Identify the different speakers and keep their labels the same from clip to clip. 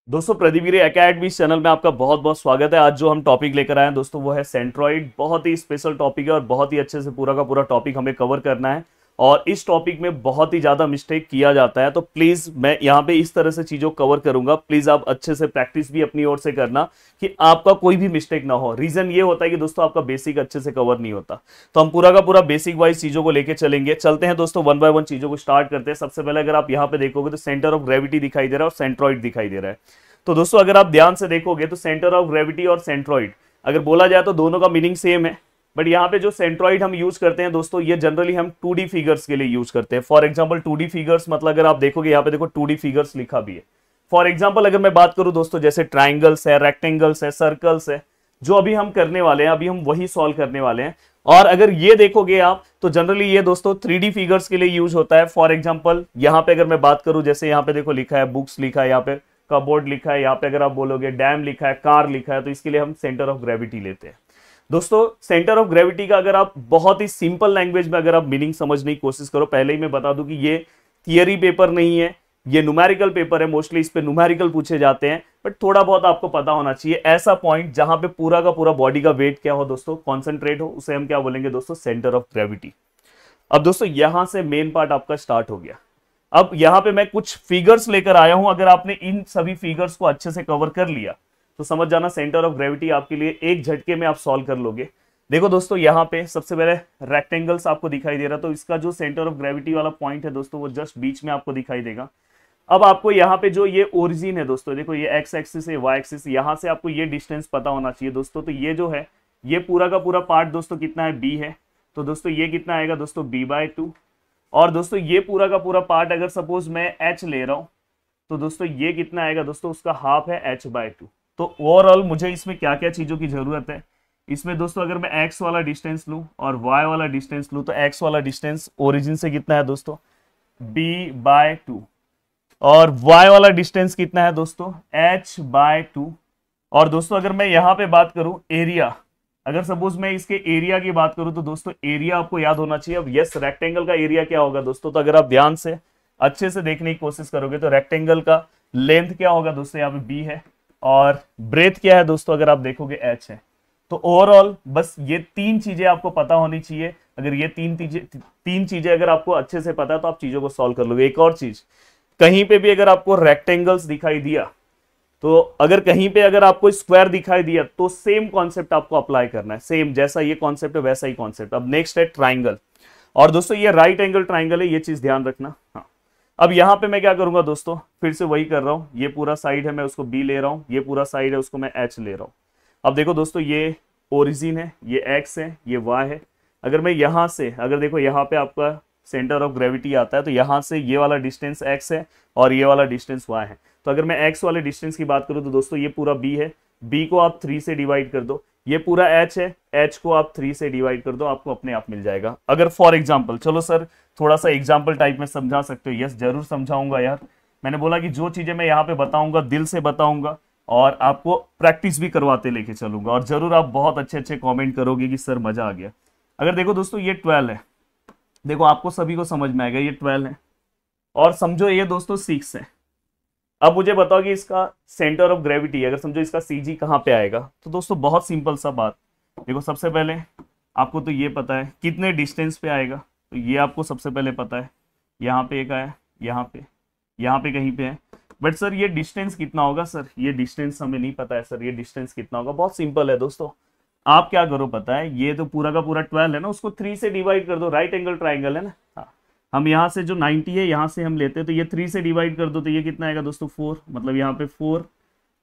Speaker 1: दोस्तों Pradeep academy channel में आपका बहुत बहुत स्वागत है। आज जो हम टॉपिक लेकर आए हैं दोस्तों वो है सेंट्रॉइड। बहुत ही स्पेशल टॉपिक है और बहुत ही अच्छे से पूरा का पूरा टॉपिक हमें कवर करना है। और इस टॉपिक में बहुत ही ज़्यादा मिस्टेक किया जाता है, तो प्लीज़ मैं यहाँ पे इस तरह से चीज़ों को कवर करूंगा। प्लीज़ आप अच्छे से प्रैक्टिस भी अपनी ओर से करना कि आपका कोई भी मिस्टेक ना हो। रीज़न ये होता है कि दोस्तों आपका बेसिक अच्छे से कवर नहीं होता, तो हम पूरा का पूरा बेसिक वाइज चीज़ों को लेकर चलेंगे। चलते हैं दोस्तों, वन बाय वन चीज़ों को स्टार्ट करते हैं। सबसे पहले अगर आप यहाँ पे देखोगे तो सेंटर ऑफ ग्रेविटी दिखाई दे रहा है और सेंट्रॉइड दिखाई दे रहा है। तो दोस्तों अगर आप ध्यान से देखोगे तो सेंटर ऑफ ग्रेविटी और सेंट्रॉइड अगर बोला जाए तो दोनों का मीनिंग सेम है। बट यहाँ पे जो सेंट्रॉइड हम यूज करते हैं दोस्तों, ये जनरली हम 2D फिगर्स के लिए यूज करते हैं। फॉर एग्जांपल 2D फिगर्स मतलब अगर आप देखोगे यहाँ पे देखो 2D फिगर्स लिखा भी है। फॉर एग्जांपल अगर मैं बात करूं दोस्तों, जैसे ट्राइंगल्स है, रेक्टेंगल्स है, सर्कल्स है, जो अभी हम करने वाले हैं, अभी हम वही सॉल्व करने वाले हैं। और अगर ये देखोगे आप तो जनरली ये दोस्तों 3D फिगर्स के लिए यूज होता है। फॉर एग्जांपल यहाँ पे अगर मैं बात करूं, जैसे यहाँ पे देखो लिखा है बुक्स, लिखा है यहाँ पे कबोर्ड, लिखा है यहाँ पे अगर आप बोलोगे डैम लिखा है, कार लिखा है, तो इसके लिए हम सेंटर ऑफ ग्रेविटी लेते हैं। दोस्तों सेंटर ऑफ ग्रेविटी का अगर आप बहुत ही सिंपल लैंग्वेज में अगर आप मीनिंग समझने की कोशिश करो, पहले ही मैं बता दूं कि ये थियरी पेपर नहीं है, ये न्यूमेरिकल पेपर है। मोस्टली इस पे न्यूमेरिकल पूछे जाते हैं, बट थोड़ा बहुत आपको पता होना चाहिए। ऐसा पॉइंट जहां पे पूरा का पूरा बॉडी का वेट क्या हो दोस्तों, कॉन्सेंट्रेट हो, उसे हम क्या बोलेंगे दोस्तों, सेंटर ऑफ ग्रेविटी। अब दोस्तों यहां से मेन पार्ट आपका स्टार्ट हो गया। अब यहां पे मैं कुछ फिगर्स लेकर आया हूं। अगर आपने इन सभी फिगर्स को अच्छे से कवर कर लिया तो समझ जाना सेंटर ऑफ ग्रेविटी आपके लिए एक झटके में आप सॉल्व कर लोगे। देखो दोस्तों यहाँ पे सबसे पहले रेक्टेंगल्स आपको दिखाई दे रहा, तो इसका जो सेंटर ऑफ ग्रेविटी वाला पॉइंट है दोस्तों वो जस्ट बीच में आपको दिखाई देगा। अब आपको यहाँ पे जो ये ओरिजिन है दोस्तों, देखो ये एक्स एक्सिस है, वाई एक्सिस, यहाँ से आपको ये डिस्टेंस पता होना चाहिए दोस्तों। तो ये जो है ये पूरा का पूरा पार्ट दोस्तों कितना है, बी है। तो दोस्तों ये कितना आएगा दोस्तों, b/2। और दोस्तों ये पूरा का पूरा पार्ट अगर सपोज मैं h ले रहा हूं तो दोस्तों ये कितना आएगा दोस्तों, उसका हाफ है h/2। तो ओवरऑल मुझे इसमें क्या क्या चीजों की जरूरत है, इसमें दोस्तों अगर मैं x वाला डिस्टेंस लूं और y वाला डिस्टेंस लूं तो x वाला डिस्टेंस ओरिजिन से कितना है दोस्तों, b/2, और y वाला डिस्टेंस कितना है दोस्तों, h/2। और दोस्तों अगर मैं यहाँ पे बात करूं एरिया, अगर सपोज मैं इसके एरिया की बात करूं तो दोस्तों एरिया आपको याद होना चाहिए। अब यस, रेक्टेंगल का एरिया क्या होगा दोस्तों, तो अगर आप ध्यान से अच्छे से देखने की कोशिश करोगे तो रेक्टेंगल का लेंथ क्या होगा दोस्तों, यहाँ पे बी है, और ब्रेथ क्या है दोस्तों, अगर आप देखोगे एच है। तो ओवरऑल बस ये तीन चीजें आपको पता होनी चाहिए। अगर ये तीन चीजें अगर आपको अच्छे से पता है तो आप चीजों को सॉल्व कर लोगे। एक और चीज, कहीं पे भी अगर आपको रेक्टेंगल्स दिखाई दिया, तो अगर कहीं पे अगर आपको स्क्वायर दिखाई दिया तो सेम कॉन्सेप्ट आपको अप्लाई करना है। सेम जैसा ये कॉन्सेप्ट है वैसा ही कॉन्सेप्ट। अब नेक्स्ट है ट्राइंगल, और दोस्तों ये राइट एंगल ट्राइंगल है, ये चीज ध्यान रखना। हाँ, अब यहां पे मैं क्या करूंगा दोस्तों, फिर से वही कर रहा हूं। ये पूरा साइड है मैं उसको बी ले रहा हूं, ये पूरा साइड है उसको मैं एच ले रहा हूं। अब देखो दोस्तों ये ओरिजिन है, ये एक्स है, ये वाई है। अगर मैं यहां से अगर देखो यहाँ पे आपका सेंटर ऑफ ग्रेविटी आता है, तो यहां से ये वाला डिस्टेंस एक्स है और ये वाला डिस्टेंस वाई है। तो अगर मैं x वाले डिस्टेंस की बात करूं तो दोस्तों ये पूरा b है, b को आप 3 से डिवाइड कर दो। ये पूरा h है, h को आप 3 से डिवाइड कर दो, आपको अपने आप मिल जाएगा। अगर फॉर एग्जांपल, चलो सर थोड़ा सा एग्जांपल टाइप में समझा सकते हो, यस जरूर समझाऊंगा यार। मैंने बोला कि जो चीजें मैं यहाँ पे बताऊंगा दिल से बताऊंगा और आपको प्रैक्टिस भी करवाते लेके चलूंगा, और जरूर आप बहुत अच्छे अच्छे कॉमेंट करोगे कि सर मजा आ गया। अगर देखो दोस्तों ये 12 है, देखो आपको सभी को समझ में आएगा ये 12 है, और समझो ये दोस्तों 6 है। अब मुझे बताओ कि इसका सेंटर ऑफ ग्रेविटी, अगर समझो इसका सीजी कहाँ पे आएगा, तो दोस्तों बहुत सिंपल सा बात। देखो सबसे पहले आपको तो ये पता है कितने डिस्टेंस पे आएगा, तो ये आपको सबसे पहले पता है। यहाँ पे एक आया, यहाँ पे कहीं पे है। बट सर ये डिस्टेंस कितना होगा, सर ये डिस्टेंस हमें नहीं पता है, सर ये डिस्टेंस कितना होगा। बहुत सिंपल है दोस्तों, आप क्या करो पता है, ये तो पूरा का पूरा 12 है ना, उसको 3 से डिवाइड कर दो। राइट एंगल ट्राइंगल है ना, हाँ। हम यहाँ से जो 90 है यहाँ से हम लेते हैं, तो ये 3 से डिवाइड कर दो तो ये कितना आएगा दोस्तों 4, मतलब यहाँ पे 4।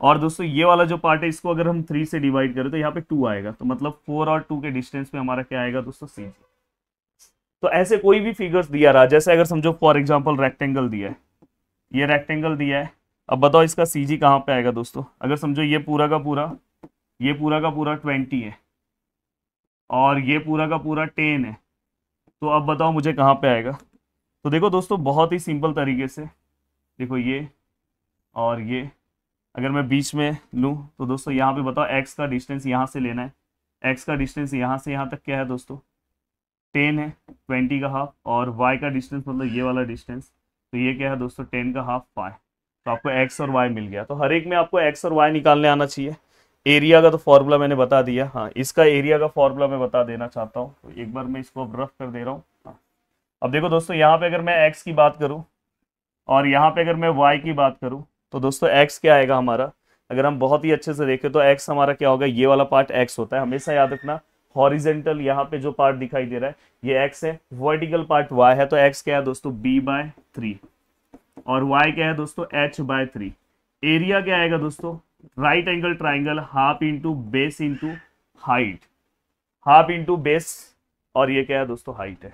Speaker 1: और दोस्तों ये वाला जो पार्ट है इसको अगर हम 3 से डिवाइड करें तो यहाँ पे 2 आएगा, तो मतलब 4 और 2 के डिस्टेंस पे हमारा क्या आएगा दोस्तों, सी। तो ऐसे कोई भी फिगर्स दिया रहा, जैसे अगर समझो फॉर एग्जाम्पल रेक्टेंगल दिया है, ये रेक्टेंगल दिया है। अब बताओ इसका सी जी कहाँ पे आएगा दोस्तों, अगर समझो ये पूरा का पूरा 20 है और ये पूरा का पूरा 10 है, तो अब बताओ मुझे कहाँ पे आएगा। तो देखो दोस्तों बहुत ही सिंपल तरीके से, देखो ये और ये अगर मैं बीच में लूँ तो दोस्तों यहाँ पे बताओ x का डिस्टेंस यहाँ से लेना है। x का डिस्टेंस यहाँ से यहाँ तक क्या है दोस्तों, 10 है, 20 का हाफ, और y का डिस्टेंस मतलब ये वाला डिस्टेंस, तो ये क्या है दोस्तों 10 का हाफ 5। तो आपको एक्स और वाई मिल गया। तो हर एक में आपको एक्स और वाई निकालने आना चाहिए। एरिया का तो फॉर्मूला मैंने बता दिया। हाँ, इसका एरिया का फॉर्मूला मैं बता देना चाहता हूँ, तो एक बार मैं इसको अब रफ कर दे रहा हूँ। हाँ। अब देखो दोस्तों, यहाँ पे अगर मैं एक्स की बात करूँ और यहाँ पे अगर मैं वाई की बात करूँ, तो दोस्तों एक्स क्या आएगा हमारा, अगर हम बहुत ही अच्छे से देखें तो एक्स हमारा क्या होगा, ये वाला पार्ट एक्स होता है, हमेशा याद रखना। हॉरिजेंटल यहाँ पे जो पार्ट दिखाई दे रहा है ये एक्स है, वर्टिकल पार्ट वाई है। तो एक्स क्या है दोस्तों, b/3, और वाई क्या है दोस्तों, h/3। एरिया क्या आएगा दोस्तों, right angle triangle, half into base into height, half into base, और ये क्या है दोस्तों, हाइट है।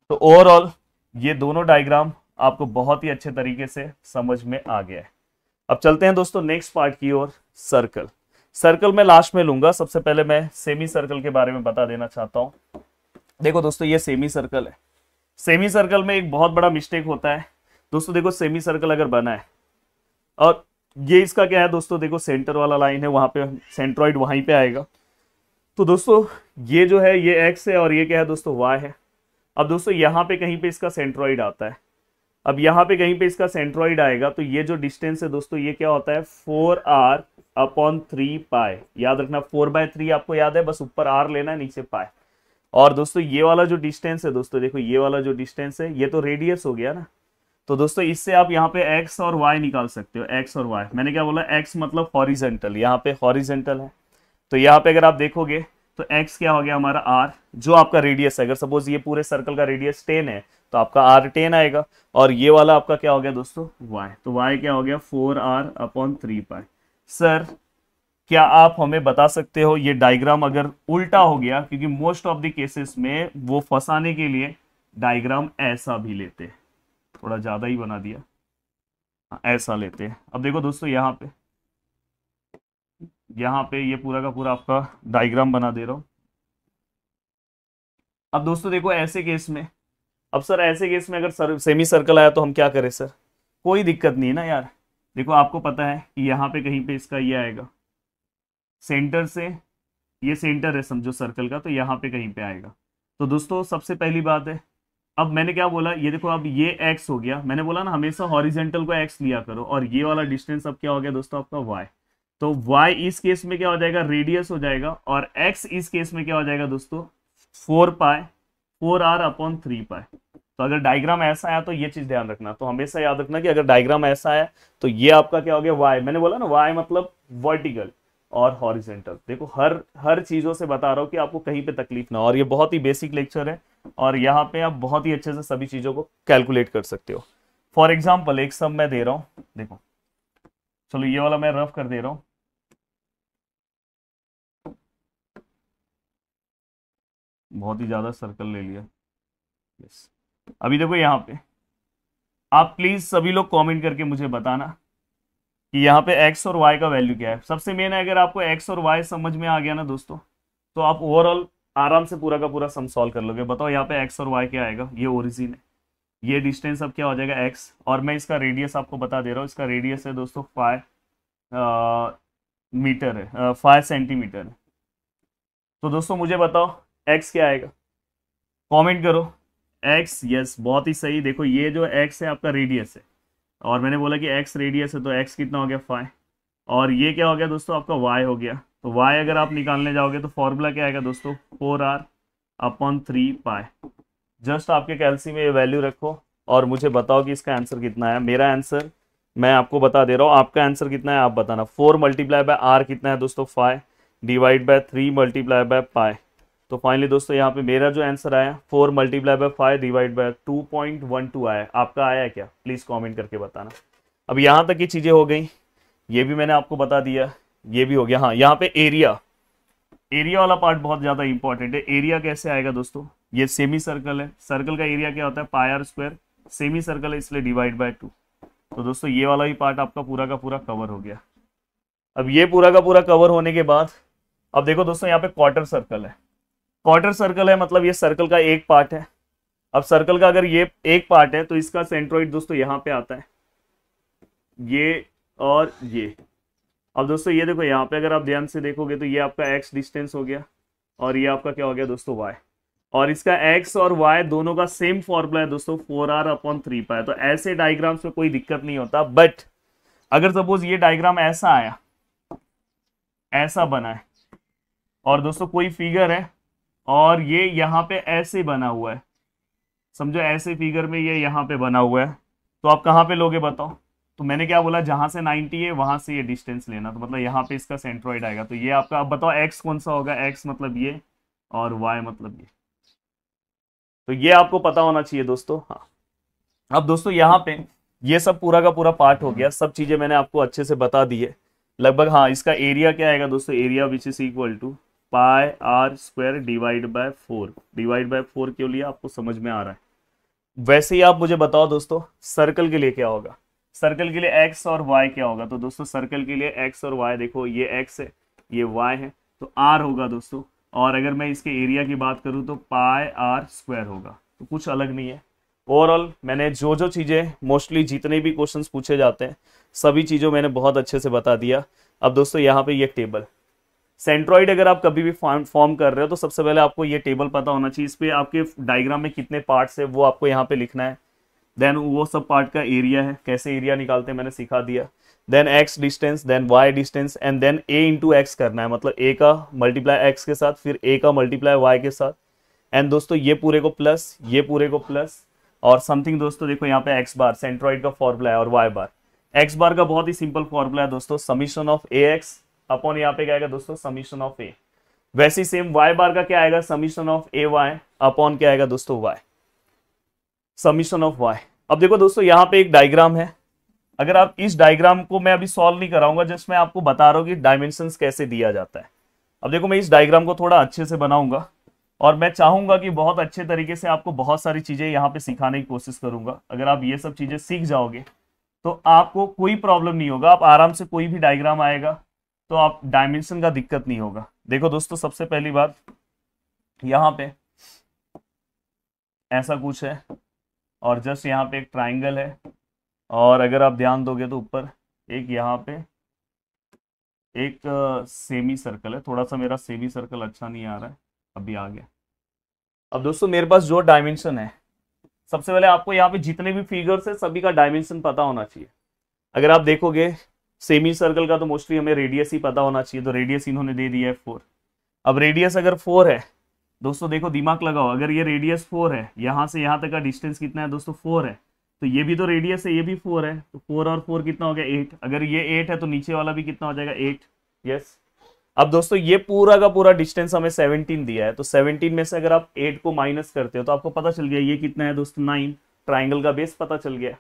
Speaker 1: तो ओवरऑल ये दोनों डायग्राम आपको बहुत ही अच्छे तरीके से समझ में आ गया है। अब चलते हैं दोस्तों नेक्स्ट पार्ट की ओर, सर्कल। सर्कल मैं लास्ट में लूंगा, सबसे पहले मैं सेमी सर्कल के बारे में बता देना चाहता हूं। देखो दोस्तों, ये सेमी सर्कल है। सेमी सर्कल में एक बहुत बड़ा मिस्टेक होता है दोस्तों। देखो, सेमी सर्कल अगर बना है और ये इसका क्या है दोस्तों, देखो सेंटर वाला लाइन है, वहां पे सेंट्रॉइड वहीं पे आएगा। तो दोस्तों ये जो है ये एक्स है और ये क्या है दोस्तों, वाई है। अब दोस्तों यहाँ पे कहीं पे इसका सेंट्रॉइड आता है। अब यहाँ पे कहीं पे इसका सेंट्रॉइड आएगा, तो ये जो डिस्टेंस है दोस्तों, ये क्या होता है, 4r/3 पाई। याद रखना 4/3 आपको याद है, बस ऊपर r लेना है, नीचे पाई। और दोस्तों ये वाला जो डिस्टेंस है दोस्तों, देखो ये वाला जो डिस्टेंस है ये तो रेडियस हो गया ना। तो दोस्तों इससे आप यहाँ पे x और y निकाल सकते हो। x और y, मैंने क्या बोला, x मतलब हॉरिजेंटल, यहाँ पे हॉरिजेंटल है। तो यहाँ पे अगर आप देखोगे तो x क्या हो गया हमारा r, जो आपका रेडियस है। अगर सपोज ये पूरे सर्कल का रेडियस 10 है तो आपका r 10 आएगा। और ये वाला आपका क्या हो गया दोस्तों, y। तो y क्या हो गया, 4r/3 पाई। सर क्या आप हमें बता सकते हो ये डायग्राम अगर उल्टा हो गया, क्योंकि मोस्ट ऑफ द केसेस में वो फंसाने के लिए डायग्राम ऐसा भी लेते हैं, थोड़ा ज्यादा ही बना दिया, ऐसा लेते हैं। अब देखो दोस्तों यहाँ पे ये पूरा का पूरा आपका डायग्राम बना दे रहा हूं। अब दोस्तों देखो ऐसे केस में, अब सर ऐसे केस में अगर सेमी सर्कल आया तो हम क्या करें सर, कोई दिक्कत नहीं है ना यार। देखो आपको पता है कि यहाँ पे कहीं पे इसका ये आएगा, सेंटर से ये सेंटर है समझो सर्कल का, तो यहाँ पे कहीं पे आएगा। तो दोस्तों सबसे पहली बात है, अब मैंने क्या बोला, ये देखो अब ये x हो गया, मैंने बोला ना हमेशा हॉरिजेंटल को x लिया करो, और ये वाला डिस्टेंस अब क्या हो गया दोस्तों आपका y। तो y इस केस में क्या हो जाएगा, रेडियस हो जाएगा, और x इस केस में क्या हो जाएगा दोस्तों, 4r/3 पाई। तो अगर डायग्राम ऐसा आया तो ये चीज ध्यान रखना, तो हमेशा याद रखना कि अगर डायग्राम ऐसा आया तो ये आपका क्या हो गया, y। मैंने बोला ना y मतलब वर्टिकल और हॉरिजेंटल। देखो हर चीजों से बता रहा हूँ कि आपको कहीं पे तकलीफ ना हो, और ये बहुत ही बेसिक लेक्चर है, और यहाँ पे आप बहुत ही अच्छे से सभी चीजों को कैलकुलेट कर सकते हो। फॉर एग्जाम्पल एक सम मैं दे रहा हूँ, देखो चलो ये वाला मैं रफ कर दे रहा हूँ। बहुत ही ज्यादा सर्कल ले लिया। यस, अभी देखो यहाँ पे आप प्लीज सभी लोग कमेंट करके मुझे बताना कि यहाँ पे x और y का वैल्यू क्या है। सबसे मेन है, अगर आपको x और y समझ में आ गया ना दोस्तों, तो आप ओवरऑल आराम से पूरा का पूरा सम सॉल्व कर लोगे। बताओ यहाँ पे x और y क्या आएगा, ये ओरिजिन है, ये डिस्टेंस अब क्या हो जाएगा x, और मैं इसका रेडियस आपको बता दे रहा हूँ। इसका रेडियस है दोस्तों 5 मीटर है, 5 सेंटीमीटर है। तो दोस्तों मुझे बताओ x क्या आएगा, कमेंट करो। x, यस बहुत ही सही। देखो ये जो x है आपका रेडियस है, और मैंने बोला कि x रेडियस है, तो x कितना हो गया 5, और ये क्या हो गया दोस्तों आपका y हो गया। तो y अगर आप निकालने जाओगे तो फॉर्मूला क्या आएगा दोस्तों, 4r/3 पाई। जस्ट आपके कैलसी में ये वैल्यू रखो और मुझे बताओ कि इसका आंसर कितना है। मेरा आंसर मैं आपको बता दे रहा हूँ, आपका आंसर कितना है आप बताना। 4 × r कितना है दोस्तों 5, / 3 × पाई। तो फाइनली दोस्तों यहाँ पे मेरा जो आंसर आया 4 × 5 / 2.12 आया। आपका आया है क्या, प्लीज कमेंट करके बताना। अब यहाँ तक की चीजें हो गई, ये भी मैंने आपको बता दिया, ये भी हो गया। हाँ, यहाँ पे एरिया वाला पार्ट बहुत ज्यादा इंपॉर्टेंट है। एरिया कैसे आएगा दोस्तों, ये सेमी सर्कल है, सर्कल का एरिया क्या होता है πr², सेमी सर्कल है इसलिए /2। तो दोस्तों ये वाला भी पार्ट आपका पूरा का पूरा कवर हो गया। अब ये पूरा का पूरा कवर होने के बाद अब देखो दोस्तों यहाँ पे क्वार्टर सर्कल है। क्वार्टर सर्कल है मतलब ये सर्कल का एक पार्ट है। अब सर्कल का अगर ये एक पार्ट है तो इसका सेंट्रोइड दोस्तों यहाँ पे आता है, ये और ये। अब दोस्तों ये देखो यहाँ पे अगर आप ध्यान से देखोगे तो ये आपका x डिस्टेंस हो गया, और ये आपका क्या हो गया दोस्तों y, और इसका x और y दोनों का सेम फॉर्मूला है दोस्तों 4r/3 पाई। तो ऐसे डायग्राम्स में कोई दिक्कत नहीं होता, बट अगर सपोज ये डायग्राम ऐसा आया, ऐसा बना है, और दोस्तों कोई फिगर है और ये यहाँ पे ऐसे बना हुआ है, समझो ऐसे फिगर में ये यहाँ पे बना हुआ है, तो आप कहाँ पे लोगे बताओ? तो मैंने क्या बोला, जहां से 90 है वहां से ये डिस्टेंस लेना, तो मतलब यहाँ पे इसका सेंट्रॉइड आएगा। तो ये आपका, अब बताओ एक्स कौन सा होगा? एक्स मतलब ये और वाई मतलब ये। तो ये आपको पता होना चाहिए दोस्तों। हाँ, अब दोस्तों यहाँ पे ये सब पूरा का पूरा पार्ट हो गया, सब चीजें मैंने आपको अच्छे से बता दी है लगभग। हाँ, इसका एरिया क्या आएगा दोस्तों? Area which is equal to pi are square divide by 4। Divide by 4 क्यों लिया, आपको समझ में आ रहा है? वैसे ही आप मुझे बताओ दोस्तों, सर्कल के लिए क्या होगा? सर्कल के लिए एक्स और वाई क्या होगा? तो दोस्तों सर्कल के लिए एक्स और वाई, देखो ये एक्स है, ये वाई है, तो आर होगा दोस्तों। और अगर मैं इसके एरिया की बात करूं तो पाई आर स्क्वायर होगा, तो कुछ अलग नहीं है। ओवरऑल मैंने जो जो चीज़ें, मोस्टली जितने भी क्वेश्चंस पूछे जाते हैं सभी चीज़ों मैंने बहुत अच्छे से बता दिया। अब दोस्तों यहाँ पे ये टेबल सेंट्रॉइड अगर आप कभी भी फॉर्म कर रहे हो तो सबसे पहले आपको ये टेबल पता होना चाहिए। इस पे आपके डायग्राम में कितने पार्ट्स है वो आपको यहाँ पे लिखना है। देन वो सब पार्ट का एरिया है, कैसे एरिया निकालते हैं मैंने सिखा दिया। Then X distance, then Y distance, and then A into X करना है, मतलब ए का मल्टीप्लाई एक्स के साथ, फिर ए का मल्टीप्लाई वाई के साथ। एंड दोस्तों ये पूरे को प्लस, ये पूरे को प्लस, और समथिंग दोस्तों देखो यहाँ पे एक्स बार सेंट्रॉइड का फॉर्मूला है, और वाई बार। एक्स बार का बहुत ही सिंपल फॉर्मूला है दोस्तों, summation of A X upon यहाँ पे क्या आएगा दोस्तों? Summation of A. वैसे ही सेम वाई बार का क्या आएगा? Summation of A Y upon क्या आएगा दोस्तों? Y, summation of Y. अब देखो दोस्तों यहाँ पे एक डायग्राम है, अगर आप इस डायग्राम को, मैं अभी सॉल्व नहीं कराऊंगा, जस्ट मैं आपको बता रहा हूँ कि डायमेंशंस कैसे दिया जाता है। अब देखो मैं इस डायग्राम को थोड़ा अच्छे से बनाऊंगा और मैं चाहूंगा कि बहुत अच्छे तरीके से आपको बहुत सारी चीजें यहाँ पे सिखाने की कोशिश करूंगा। अगर आप ये सब चीजें सीख जाओगे तो आपको कोई प्रॉब्लम नहीं होगा, आप आराम से कोई भी डायग्राम आएगा तो आप डायमेंशन का दिक्कत नहीं होगा। देखो दोस्तों सबसे पहली बात, यहाँ पे ऐसा कुछ है और जस्ट यहाँ पे एक ट्राइंगल है, और अगर आप ध्यान दोगे तो ऊपर एक यहाँ पे एक सेमी सर्कल है। थोड़ा सा मेरा सेमी सर्कल अच्छा नहीं आ रहा है, अभी आ गया। अब दोस्तों मेरे पास जो डायमेंशन है, सबसे पहले आपको यहाँ पे जितने भी फिगर्स है सभी का डायमेंशन पता होना चाहिए। अगर आप देखोगे सेमी सर्कल का तो मोस्टली हमें रेडियस ही पता होना चाहिए, तो रेडियस इन्होंने दे दिया है 4। अब रेडियस अगर 4 है दोस्तों, देखो दिमाग लगाओ, अगर ये रेडियस 4 है, यहाँ से यहाँ तक का डिस्टेंस कितना है दोस्तों? 4 है, तो ये भी तो रेडियस है, ये भी 4 है, तो 4 और 4 कितना हो गया? 8। अगर ये 8 है तो नीचे वाला भी कितना हो जाएगा? 8। यस। अब दोस्तों ये पूरा का पूरा डिस्टेंस हमें 17 दिया है, तो 17 में से अगर आप 8 को माइनस करते हो तो आपको पता चल गया ये कितना है दोस्तों? 9। ट्राइंगल का बेस पता चल गया।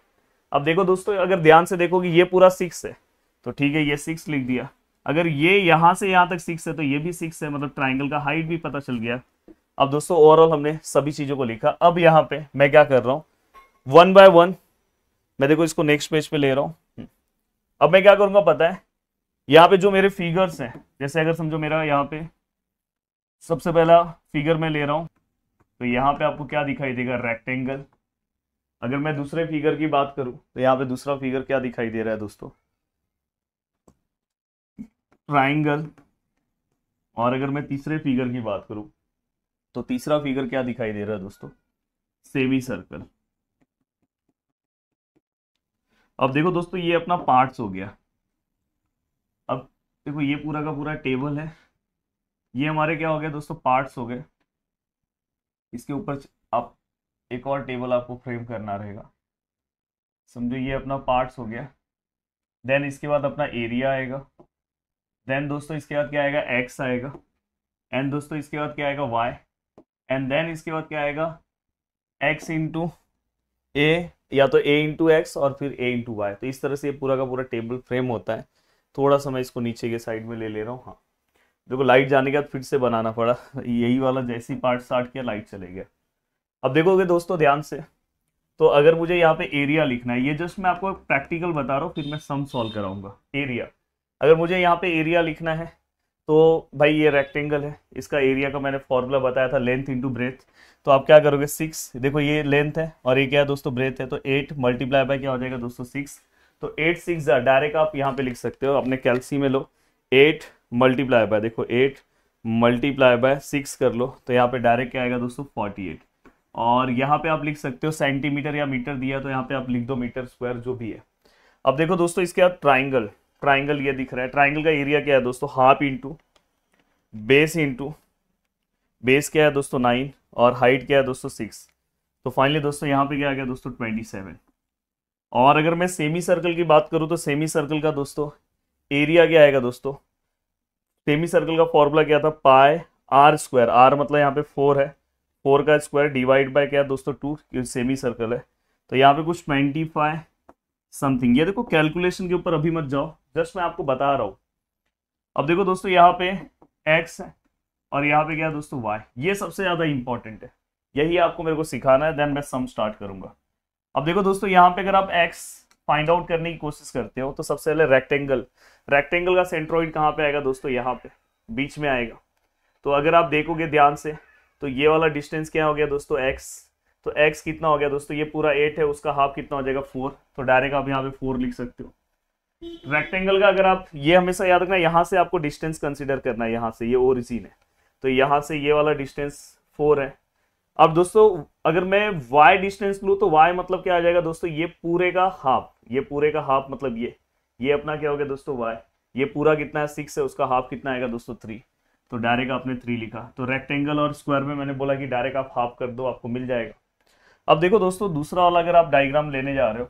Speaker 1: अब देखो दोस्तों, अगर ध्यान से देखोगे ये पूरा 6 है, तो ठीक है ये 6 लिख दिया। अगर ये यहाँ से यहाँ तक 6 है तो ये भी 6 है, मतलब ट्राइंगल का हाइट भी पता चल गया। अब दोस्तों ओवरऑल हमने सभी चीजों को लिखा। अब यहाँ पे मैं क्या कर रहा हूँ, 1 बाय 1 मैं देखो इसको नेक्स्ट पेज पे ले रहा हूँ। अब मैं क्या करूंगा पता है, यहाँ पे जो मेरे फिगर्स हैं, जैसे अगर समझो मेरा यहाँ पे सबसे पहला फिगर मैं ले रहा हूँ, तो यहाँ पे आपको क्या दिखाई देगा? रेक्टेंगल। अगर मैं दूसरे फिगर की बात करूं तो यहाँ पे दूसरा फिगर क्या दिखाई दे रहा है दोस्तों? ट्राइंगल। और अगर मैं तीसरे फिगर की बात करूं तो तीसरा फिगर क्या दिखाई दे रहा है दोस्तों? Semi circle. अब देखो दोस्तों ये अपना पार्ट्स हो गया। अब देखो ये पूरा का पूरा टेबल है, ये हमारे क्या हो गया दोस्तों? पार्ट्स हो गए। इसके ऊपर आप एक और टेबल आपको फ्रेम करना रहेगा, समझो ये अपना पार्ट्स हो गया। देन इसके बाद अपना एरिया आएगा। देन दोस्तों इसके बाद क्या आएगा? एक्स आएगा। एंड दोस्तों इसके बाद क्या आएगा? वाई। एंड देन इसके बाद क्या आएगा? एक्स इंटू ए, या तो ए इंटू एक्स और फिर ए इंटू वाई। तो इस तरह से ये पूरा का पूरा टेबल फ्रेम होता है। थोड़ा सा मैं इसको नीचे के साइड में ले रहा हूँ। हाँ देखो लाइट जाने के बाद फिर से बनाना पड़ा, यही वाला जैसे ही पार्ट स्टार्ट किया लाइट चले गया। अब देखोगे दोस्तों ध्यान से, तो अगर मुझे यहाँ पे एरिया लिखना है, ये जस्ट मैं आपको प्रैक्टिकल बता रहा हूँ, फिर मैं सम सॉल्व कराऊंगा। एरिया, अगर मुझे यहाँ पे एरिया लिखना है तो भाई ये रेक्टेंगल है, इसका एरिया का मैंने फॉर्मूला बताया था, लेंथ इंटू ब्रेथ। तो आप क्या करोगे? 6, देखो ये लेंथ है और ये क्या है दोस्तों? ब्रेथ है, तो 8 मल्टीप्लाई बाय क्या हो जाएगा दोस्तों? 6। तो 8 6 डायरेक्ट आप यहाँ पे लिख सकते हो, अपने कैलसी में लो, 8 मल्टीप्लाई बाय, देखो 8 मल्टीप्लाई बाय 6 कर लो, तो यहाँ पे डायरेक्ट क्या आएगा दोस्तों? 48। और यहाँ पे आप लिख सकते हो सेंटीमीटर या मीटर दिया तो यहाँ पे आप लिख दो मीटर स्क्वायर, जो भी है। अब देखो दोस्तों इसके बाद ट्राइंगल, ट्राइंगल ये दिख रहा है, ट्राइंगल का एरिया क्या है दोस्तों, हाफ इंटू बेस क्या है दोस्तों 9 और हाइट क्या है दोस्तों 6। तो फाइनली दोस्तों यहाँ पे क्या आ गया दोस्तों 27। और अगर मैं सेमी सर्कल की बात करूँ तो सेमी सर्कल का दोस्तों एरिया क्या आएगा दोस्तों, सेमी सर्कल का फॉर्मूला क्या था, पाई आर स्क्वायर, आर मतलब यहाँ पे 4 है, 4 का स्क्वायर डिवाइड बाय क्या है दोस्तों 2, क्योंकि सेमी सर्कल है। तो यहाँ पे कुछ 25 समथिंग, ये देखो कैलकुलेशन के ऊपर अभी मत जाओ, जस्ट मैं आपको बता रहा हूँ। अब देखो दोस्तों यहाँ पे x है और यहाँ पे क्या है दोस्तों y, ये सबसे ज्यादा इंपॉर्टेंट है, यही आपको मेरे को सिखाना है, देन मैं सम स्टार्ट करूंगा। अब देखो दोस्तों यहाँ पे अगर आप x फाइंड आउट करने की कोशिश करते हो तो सबसे पहले रेक्टेंगल, रेक्टेंगल का सेंट्रोइड कहाँ पे आएगा दोस्तों, यहाँ पे बीच में आएगा। तो अगर आप देखोगे ध्यान से तो ये वाला डिस्टेंस क्या हो गया दोस्तों x, तो x कितना हो गया दोस्तों, ये पूरा 8 है, उसका हाफ कितना हो जाएगा 4, तो डायरेक्ट आप यहाँ पे 4 लिख सकते हो। रेक्टेंगल का अगर आप, ये हमेशा याद रखना, यहाँ से आपको डिस्टेंस कंसीडर करना है, यहाँ से ये ओरिजिन है, तो यहाँ से ये वाला डिस्टेंस 4 है। अब दोस्तों अगर मैं y डिस्टेंस लूँ तो y मतलब क्या आ जाएगा दोस्तों, ये पूरे का हाफ, ये पूरे का हाफ मतलब ये अपना क्या हो गया दोस्तों y, ये पूरा कितना है 6 है, उसका हाफ कितना आएगा दोस्तों 3, तो डायरेक्ट आपने 3 लिखा। तो रेक्टेंगल और स्क्वायर में मैंने बोला कि डायरेक्ट आप हाफ कर दो, आपको मिल जाएगा। अब देखो दोस्तों दूसरा वाला अगर आप डायग्राम लेने जा रहे हो,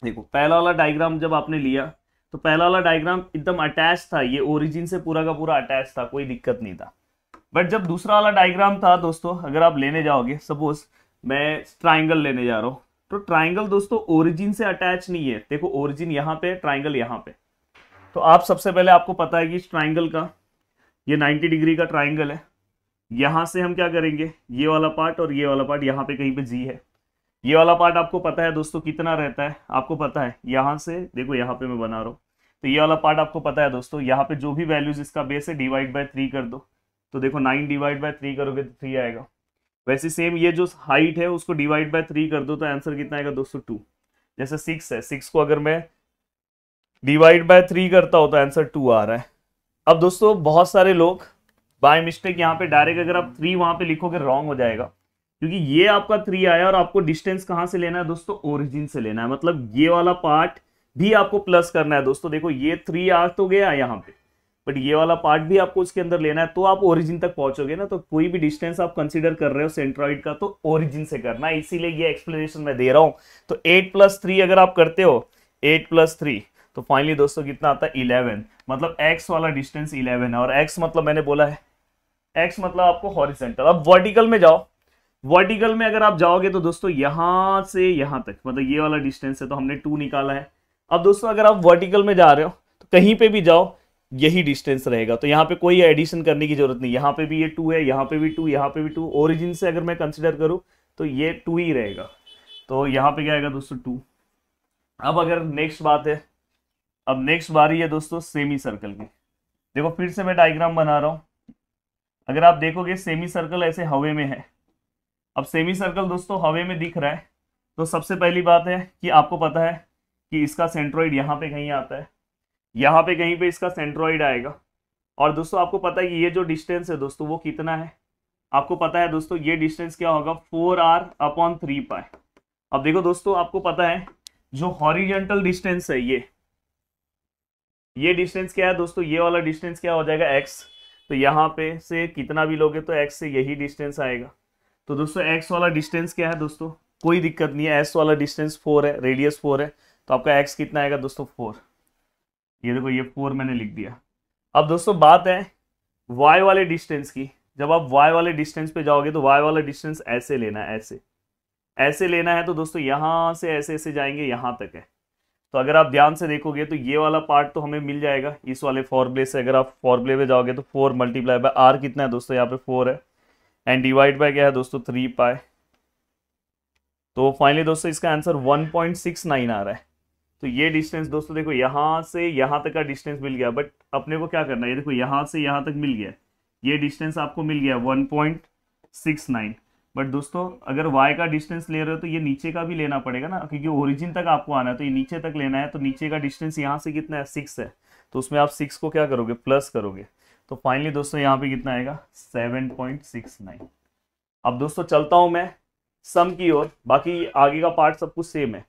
Speaker 1: देखो पहला वाला डायग्राम जब आपने लिया तो पहला वाला डायग्राम एकदम अटैच था, ये ओरिजिन से पूरा का पूरा अटैच था, कोई दिक्कत नहीं था। बट जब दूसरा वाला डायग्राम था दोस्तों, अगर आप लेने जाओगे, सपोज मैं ट्राइंगल लेने जा रहा हूँ, तो ट्राइंगल दोस्तों ओरिजिन से अटैच नहीं है, देखो ओरिजिन यहाँ पे, ट्राइंगल यहाँ पे। तो आप सबसे पहले आपको पता है कि इस ट्राइंगल का ये 90 डिग्री का ट्राइंगल है, यहाँ से हम क्या करेंगे, ये वाला पार्ट और ये वाला पार्ट, यहाँ पे कहीं पे जी है, ये वाला पार्ट आपको पता है दोस्तों कितना रहता है, आपको पता है यहाँ से, देखो यहाँ पे मैं बना रहा हूँ, तो ये वाला पार्ट आपको पता है दोस्तों, यहाँ पे जो भी वैल्यूज इसका बेस है डिवाइड बाय 3 कर दो, तो देखो 9 डिवाइड बाय 3 करोगे तो 3 आएगा। वैसे सेम ये जो हाइट है उसको डिवाइड बाय 3 कर दो तो आंसर कितना आएगा दोस्तों 2। जैसे 6 है, 6 को अगर मैं डिवाइड बाय 3 करता हूँ तो आंसर 2 आ रहा है। अब दोस्तों बहुत सारे लोग बाय मिस्टेक यहाँ पे डायरेक्ट अगर आप 3 वहां पे लिखोगे रॉन्ग हो जाएगा, क्योंकि ये आपका 3 आया और आपको डिस्टेंस कहाँ से लेना है दोस्तों, ओरिजिन से लेना है, मतलब ये वाला पार्ट भी आपको प्लस करना है दोस्तों। देखो ये 3 आ तो गया यहाँ पे, बट ये वाला पार्ट भी आपको उसके अंदर लेना है, तो आप ओरिजिन तक पहुंचोगे ना। तो कोई भी डिस्टेंस आप कंसीडर कर रहे हो सेंट्रॉइड का तो ओरिजिन से करना है, इसीलिए ये एक्सप्लेनेशन मैं दे रहा हूं। तो 8 + 3 अगर आप करते हो, 8 + 3 तो फाइनली दोस्तों कितना आता है 11, मतलब x वाला डिस्टेंस 11 है। और x मतलब मैंने बोला है, x मतलब आपको हॉरिजेंटल। अब वर्टिकल में जाओ, वर्टिकल में अगर आप जाओगे तो दोस्तों यहां से यहां तक मतलब ये वाला डिस्टेंस है, तो हमने 2 निकाला है। अब दोस्तों अगर आप वर्टिकल में जा रहे हो तो कहीं पे भी जाओ यही डिस्टेंस रहेगा, तो यहाँ पे कोई एडिशन करने की जरूरत नहीं, यहाँ पे भी ये 2 है, यहाँ पे भी 2, यहाँ पे भी 2, ओरिजिन से अगर मैं कंसिडर करूँ तो ये 2 ही रहेगा, तो यहाँ पे क्या आएगा दोस्तों 2। अब अगर नेक्स्ट बात है, अब नेक्स्ट बारी है दोस्तों सेमी सर्कल की। देखो फिर से मैं डायग्राम बना रहा हूँ, अगर आप देखोगे सेमी सर्कल ऐसे हवे में है। अब सेमी सर्कल दोस्तों हवे में दिख रहा है, तो सबसे पहली बात है कि आपको पता है कि इसका सेंट्रोइड यहाँ पे कहीं आता है, यहाँ पे कहीं पे इसका सेंट्रोइड आएगा। और दोस्तों आपको पता है कि ये जो डिस्टेंस है दोस्तों वो कितना है, आपको पता है दोस्तों ये डिस्टेंस क्या होगा 4r/3π। अब देखो दोस्तों आपको पता है जो हॉरिजॉन्टल डिस्टेंस है ये डिस्टेंस क्या है दोस्तों, ये वाला डिस्टेंस क्या हो जाएगा x। तो यहाँ पे से कितना भी लोगे तो x से यही डिस्टेंस आएगा। तो दोस्तों x वाला डिस्टेंस क्या है दोस्तों, कोई दिक्कत नहीं है, s वाला डिस्टेंस 4 है, रेडियस 4 है, तो आपका x कितना आएगा दोस्तों 4। ये देखो ये 4 मैंने लिख दिया। अब दोस्तों बात है y वाले डिस्टेंस की। जब आप y वाले डिस्टेंस पे जाओगे तो y वाला डिस्टेंस ऐसे लेना है, ऐसे लेना है। तो दोस्तों यहाँ से ऐसे ऐसे जाएंगे यहाँ तक है। तो अगर आप ध्यान से देखोगे तो ये वाला पार्ट तो हमें मिल जाएगा इस वाले फॉर्मूले से। अगर आप फॉर्मूले में जाओगे तो 4 × r कितना है दोस्तों, यहाँ पे 4 है, एंड डिवाइड बाय क्या है दोस्तों 3π। तो फाइनली दोस्तों इसका आंसर 1.69 आ रहा है। तो ये डिस्टेंस दोस्तों देखो यहाँ से यहाँ तक का डिस्टेंस मिल गया, बट अपने को क्या करना है, ये देखो यहाँ से यहाँ तक मिल गया, ये डिस्टेंस आपको मिल गया 1.69। बट दोस्तों अगर y का डिस्टेंस ले रहे हो तो ये नीचे का भी लेना पड़ेगा ना, क्योंकि ओरिजिन तक आपको आना है, तो ये नीचे तक लेना है। तो नीचे का डिस्टेंस यहाँ से कितना है 6 है, तो उसमें आप 6 को क्या करोगे प्लस करोगे, तो फाइनली दोस्तों यहाँ पे कितना आएगा 7.69। अब दोस्तों चलता हूँ मैं सम की ओर, बाकी आगे का पार्ट सब कुछ सेम है।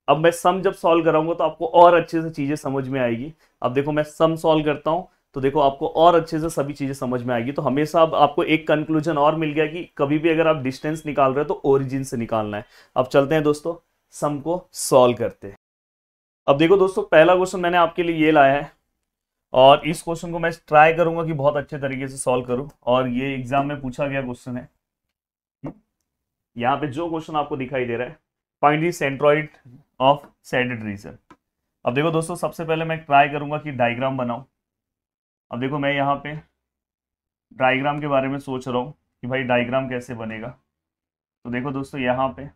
Speaker 1: अब मैं सम जब सॉल्व कराऊंगा तो आपको और अच्छे से चीजें समझ में आएगी। अब देखो मैं सम सॉल्व करता हूं तो देखो आपको और अच्छे से सभी चीजें समझ में आएगी। तो हमेशा अब आपको एक कंक्लूजन और मिल गया कि कभी भी अगर आप डिस्टेंस निकाल रहे हो तो ओरिजिन से निकालना है। अब चलते हैं दोस्तों, सम को सॉल्व करते हैं। अब देखो दोस्तों, पहला क्वेश्चन मैंने आपके लिए ये लाया है और इस क्वेश्चन को मैं ट्राई करूंगा कि बहुत अच्छे तरीके से सॉल्व करूं, और ये एग्जाम में पूछा गया क्वेश्चन है। यहाँ पे जो क्वेश्चन आपको दिखाई दे रहा है, find the centroid of shaded region. अब देखो दोस्तों, सबसे पहले मैं ट्राई करूंगा कि डायग्राम बनाऊं। अब देखो मैं यहाँ पे डायग्राम के बारे में सोच रहा हूँ कि भाई डायग्राम कैसे बनेगा। तो देखो दोस्तों, यहाँ पे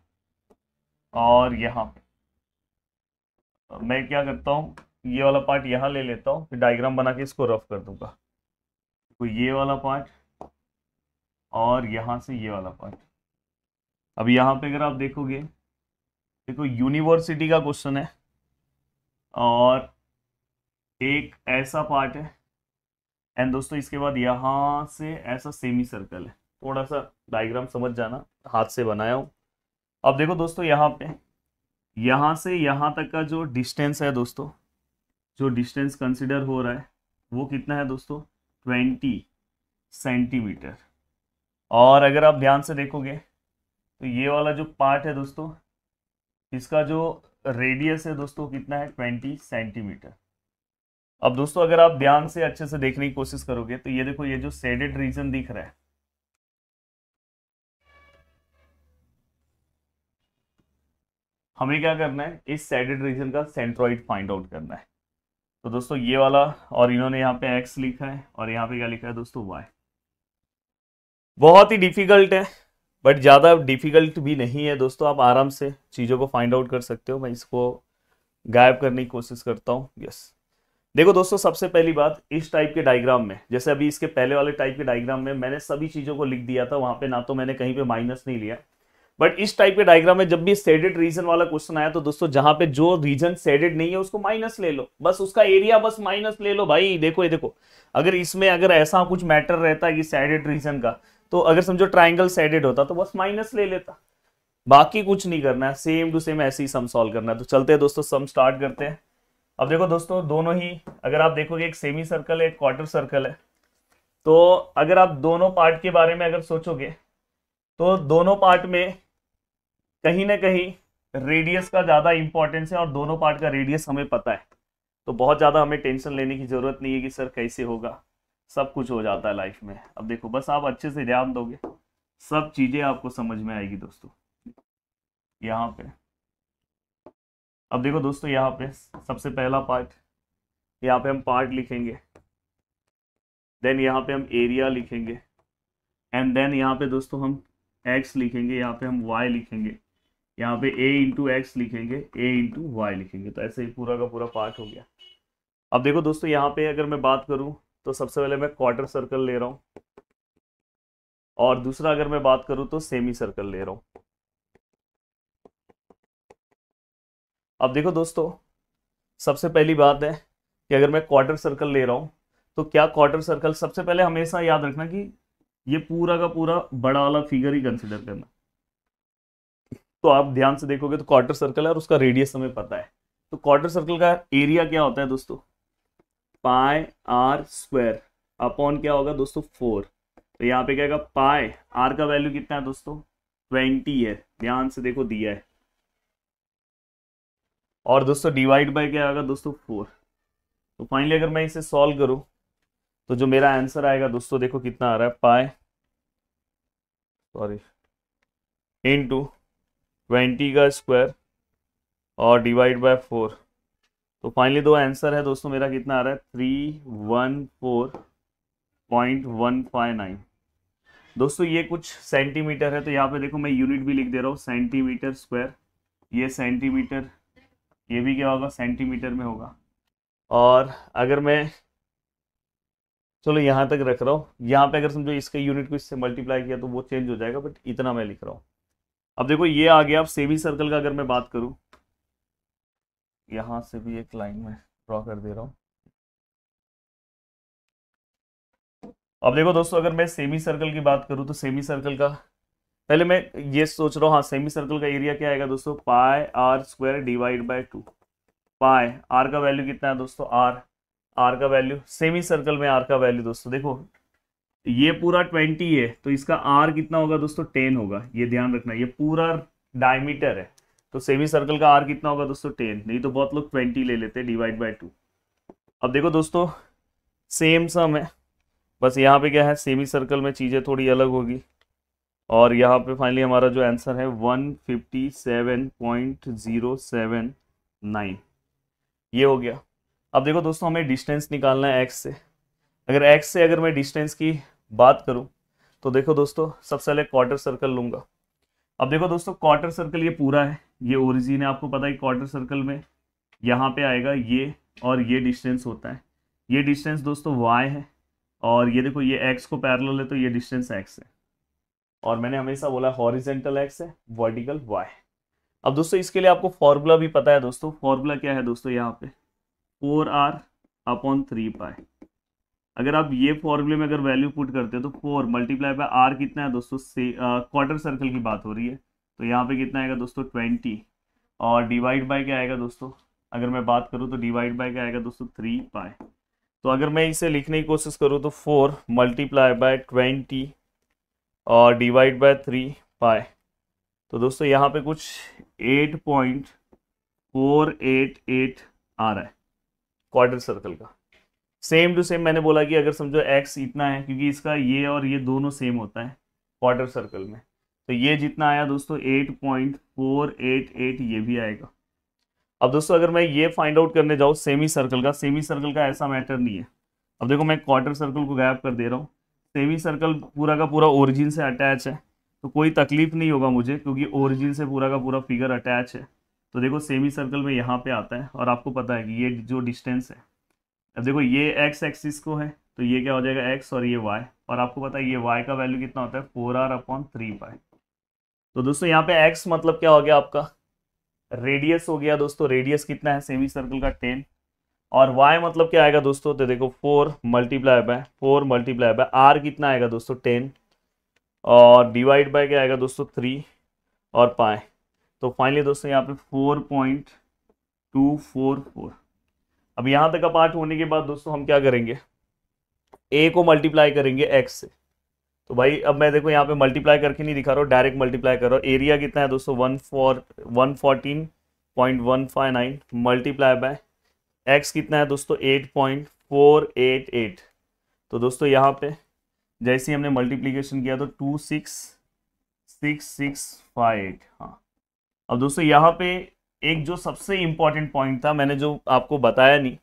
Speaker 1: और यहाँ पे मैं क्या करता हूँ, ये वाला पार्ट यहाँ ले लेता हूँ, फिर डायग्राम बना के इसको रफ कर दूंगा। तो ये वाला पार्ट और यहाँ से ये वाला पार्ट। अब यहाँ पे अगर आप देखोगे, देखो यूनिवर्सिटी का क्वेश्चन है और एक ऐसा पार्ट है, एंड दोस्तों इसके बाद यहाँ से ऐसा सेमी सर्कल है। थोड़ा सा डायग्राम समझ जाना, हाथ से बनाया हूँ। अब देखो दोस्तों, यहाँ पे यहाँ से यहाँ तक का जो डिस्टेंस है दोस्तों, जो डिस्टेंस कंसिडर हो रहा है वो कितना है दोस्तों, 20 सेंटीमीटर। और अगर आप ध्यान से देखोगे तो ये वाला जो पार्ट है दोस्तों, इसका जो रेडियस है दोस्तों कितना है, 20 सेंटीमीटर। अब दोस्तों अगर आप ध्यान से अच्छे से देखने की कोशिश करोगे तो ये देखो, ये जो शेडेड रीजन दिख रहा है, हमें क्या करना है, इस शेडेड रीजन का सेंट्रॉइड फाइंड आउट करना है। तो दोस्तों ये वाला, और इन्होंने यहाँ पे x लिखा है और यहाँ पे क्या लिखा है दोस्तों, y। बहुत ही डिफिकल्ट है बट ज़्यादा डिफिकल्ट भी नहीं है दोस्तों, आप आराम से चीज़ों को फाइंड आउट कर सकते हो। मैं इसको गायब करने की कोशिश करता हूँ। यस, देखो दोस्तों, सबसे पहली बात, इस टाइप के डायग्राम में, जैसे अभी इसके पहले वाले टाइप के डायग्राम में मैंने सभी चीज़ों को लिख दिया था, वहां पे ना तो मैंने कहीं पे माइनस नहीं लिया। बट इस टाइप के डायग्राम में जब भी शेडेड रीजन वाला क्वेश्चन आया तो दोस्तों जहां पे जो रीजन शेडेड नहीं है उसको माइनस ले लो, बस उसका एरिया बस माइनस ले लो भाई। देखो ये देखो, अगर इसमें अगर ऐसा कुछ मैटर रहता है कि शेडेड रीजन का, तो अगर समझो ट्राइंगल शेडेड होता तो बस माइनस ले लेता, बाकी कुछ नहीं करना है, सेम टू सेम ऐसे ही सम सॉल्व करना है। तो चलते हैं दोस्तों, सम स्टार्ट करते हैं। अब देखो दोस्तों, दोनों ही अगर आप देखोगे, एक सेमी सर्कल है, एक क्वार्टर सर्कल है। तो अगर आप दोनों पार्ट के बारे में अगर सोचोगे तो दोनों पार्ट में कहीं ना कहीं रेडियस का ज़्यादा इंपॉर्टेंस है और दोनों पार्ट का रेडियस हमें पता है। तो बहुत ज़्यादा हमें टेंशन लेने की ज़रूरत नहीं है कि सर कैसे होगा, सब कुछ हो जाता है लाइफ में। अब देखो, बस आप अच्छे से ध्यान दोगे सब चीज़ें आपको समझ में आएगी दोस्तों। यहाँ पे अब देखो दोस्तों, यहाँ पे सबसे पहला पार्ट, यहाँ पे हम पार्ट लिखेंगे, देन यहाँ पे हम एरिया लिखेंगे, एंड देन यहाँ पे दोस्तों हम x लिखेंगे, यहाँ पे हम y लिखेंगे, यहाँ पे a इंटू एक्स लिखेंगे, a इंटू वाई लिखेंगे। तो ऐसे ही पूरा का पूरा पार्ट हो गया। अब देखो दोस्तों, यहाँ पे अगर मैं बात करूँ तो सबसे पहले मैं क्वार्टर सर्कल ले रहा हूँ, और दूसरा अगर मैं बात करूँ तो सेमी सर्कल ले रहा हूँ। अब देखो दोस्तों, सबसे पहली बात है कि अगर मैं क्वार्टर सर्कल ले रहा हूँ तो क्या क्वार्टर सर्कल, सबसे पहले हमेशा याद रखना कि ये पूरा का पूरा बड़ा वाला फिगर ही कंसिडर करना। तो आप ध्यान से देखोगे तो क्वार्टर सर्कल है और उसका रेडियस हमें पता है। तो क्वार्टर सर्कल का एरिया क्या होता है दोस्तों, पाई आर स्क्वायर अपॉन क्या होगा दोस्तों, 4। तो यहाँ पे क्या होगा, पाई आर का वैल्यू कितना है दोस्तों, 20 है, ध्यान से देखो दिया है, और दोस्तों डिवाइड बाय क्या होगा दोस्तों, 4। तो फाइनली अगर मैं इसे सॉल्व करूं तो जो मेरा आंसर आएगा दोस्तों, देखो कितना आ रहा है, पाई सॉरी इंटू 20 का स्क्वायर और डिवाइड बाय 4। तो फाइनली दो आंसर है दोस्तों, मेरा कितना आ रहा है, 314.159। दोस्तों ये कुछ सेंटीमीटर है, तो यहाँ पे देखो मैं यूनिट भी लिख दे रहा हूँ, सेंटीमीटर स्क्वायर, ये सेंटीमीटर, ये भी क्या होगा, सेंटीमीटर में होगा। और अगर मैं चलो यहाँ तक रख रहा हूँ, यहाँ पे अगर समझो इसके यूनिट को इससे मल्टीप्लाई किया तो वो चेंज हो जाएगा, बट इतना मैं लिख रहा हूँ। अब देखो ये आ गया। अब सेमी सर्कल का अगर मैं बात करूँ, यहाँ से भी एक लाइन में ड्रॉ कर दे रहा हूँ। अब देखो दोस्तों, अगर मैं सेमी सर्कल की बात करूँ तो सेमी सर्कल का पहले मैं ये सोच रहा हूँ, हाँ सेमी सर्कल का एरिया क्या आएगा दोस्तों, pi are square divide by 2। Pi r का वैल्यू कितना है दोस्तों, आर, आर का वैल्यू सेमी सर्कल में आर का वैल्यू दोस्तों देखो ये पूरा 20 है तो इसका आर कितना होगा दोस्तों, 10 होगा। ये ध्यान रखना, ये पूरा डायमीटर है तो सेमी सर्कल का आर कितना होगा दोस्तों, 10। नहीं तो बहुत लोग 20 ले लेते हैं डिवाइड बाय 2। अब देखो दोस्तों सेम सम है, बस यहाँ पे क्या है, सेमी सर्कल में चीज़ें थोड़ी अलग होगी। और यहाँ पे फाइनली हमारा जो आंसर है 157.079 ये हो गया। अब देखो दोस्तों हमें डिस्टेंस निकालना है एक्स से। अगर एक्स से अगर मैं डिस्टेंस की बात करूं तो देखो दोस्तों सबसे पहले क्वार्टर सर्कल लूंगा। अब देखो दोस्तों क्वार्टर सर्कल ये पूरा है, ये ओरिजिन है, आपको पता है क्वार्टर सर्कल में यहाँ पे आएगा ये और ये डिस्टेंस होता है। ये डिस्टेंस दोस्तों y है और ये देखो ये x को पैरेलल है तो ये डिस्टेंस x है। और मैंने हमेशा बोला हॉरिजेंटल x है, वर्टिकल y। अब दोस्तों इसके लिए आपको फॉर्मूला भी पता है दोस्तों। फॉर्मूला क्या है दोस्तों, यहाँ पे 4r/3π। अगर आप ये फॉर्मूले में अगर वैल्यू पुट करते हो तो 4 मल्टीप्लाई बाय आर कितना है दोस्तों, से क्वार्टर सर्कल की बात हो रही है तो यहाँ पे कितना आएगा दोस्तों 20 और डिवाइड बाय क्या आएगा दोस्तों, अगर मैं बात करूँ तो डिवाइड बाय क्या आएगा दोस्तों 3π। तो अगर मैं इसे लिखने की कोशिश करूँ तो 4 मल्टीप्लाई बाय 20 और डिवाइड बाय 3π। तो दोस्तों यहाँ पे कुछ 8.488 आ रहा है क्वार्टर सर्कल का। सेम टू सेम मैंने बोला कि अगर समझो x इतना है, क्योंकि इसका ये और ये दोनों सेम होता है क्वार्टर सर्कल में, तो ये जितना आया दोस्तों 8.488 ये भी आएगा। अब दोस्तों अगर मैं ये फाइंड आउट करने जाऊँ सेमी सर्कल का, सेमी सर्कल का ऐसा मैटर नहीं है। अब देखो मैं क्वार्टर सर्कल को गायब कर दे रहा हूँ, सेमी सर्कल पूरा का पूरा ओरिजिन से अटैच है तो कोई तकलीफ नहीं होगा मुझे, क्योंकि ओरिजिन से पूरा का पूरा फिगर अटैच है। तो देखो सेमी सर्कल में यहाँ पे आता है और आपको पता है कि ये जो डिस्टेंस है, अब देखो ये x एक्सिस को है तो ये क्या हो जाएगा x और ये y, और आपको पता है ये y का वैल्यू कितना होता है 4r/3π। तो दोस्तों यहाँ पे x मतलब क्या हो गया आपका, रेडियस हो गया दोस्तों। रेडियस कितना है सेमी सर्कल का 10, और y मतलब क्या आएगा दोस्तों, तो देखो 4 मल्टीप्लाई बाय r कितना आएगा दोस्तों 10 और डिवाइड बाय क्या आएगा दोस्तों 3 और पाए। तो फाइनली दोस्तों यहाँ पे 4.244। अब यहाँ तक का पार्ट होने के बाद दोस्तों हम क्या करेंगे, a को मल्टीप्लाई करेंगे x से। तो भाई अब मैं देखो यहाँ पे मल्टीप्लाई करके नहीं दिखा रहा हूँ, डायरेक्ट मल्टीप्लाई कर रहा हूँ। एरिया कितना है दोस्तों 114.159 मल्टीप्लाई बाय x कितना है दोस्तों 8.488। तो दोस्तों यहाँ पे जैसे ही हमने मल्टीप्लीकेशन किया तो 26668। हाँ अब दोस्तों यहाँ पे एक जो सबसे इम्पॉर्टेंट पॉइंट था, मैंने जो आपको बताया नहीं,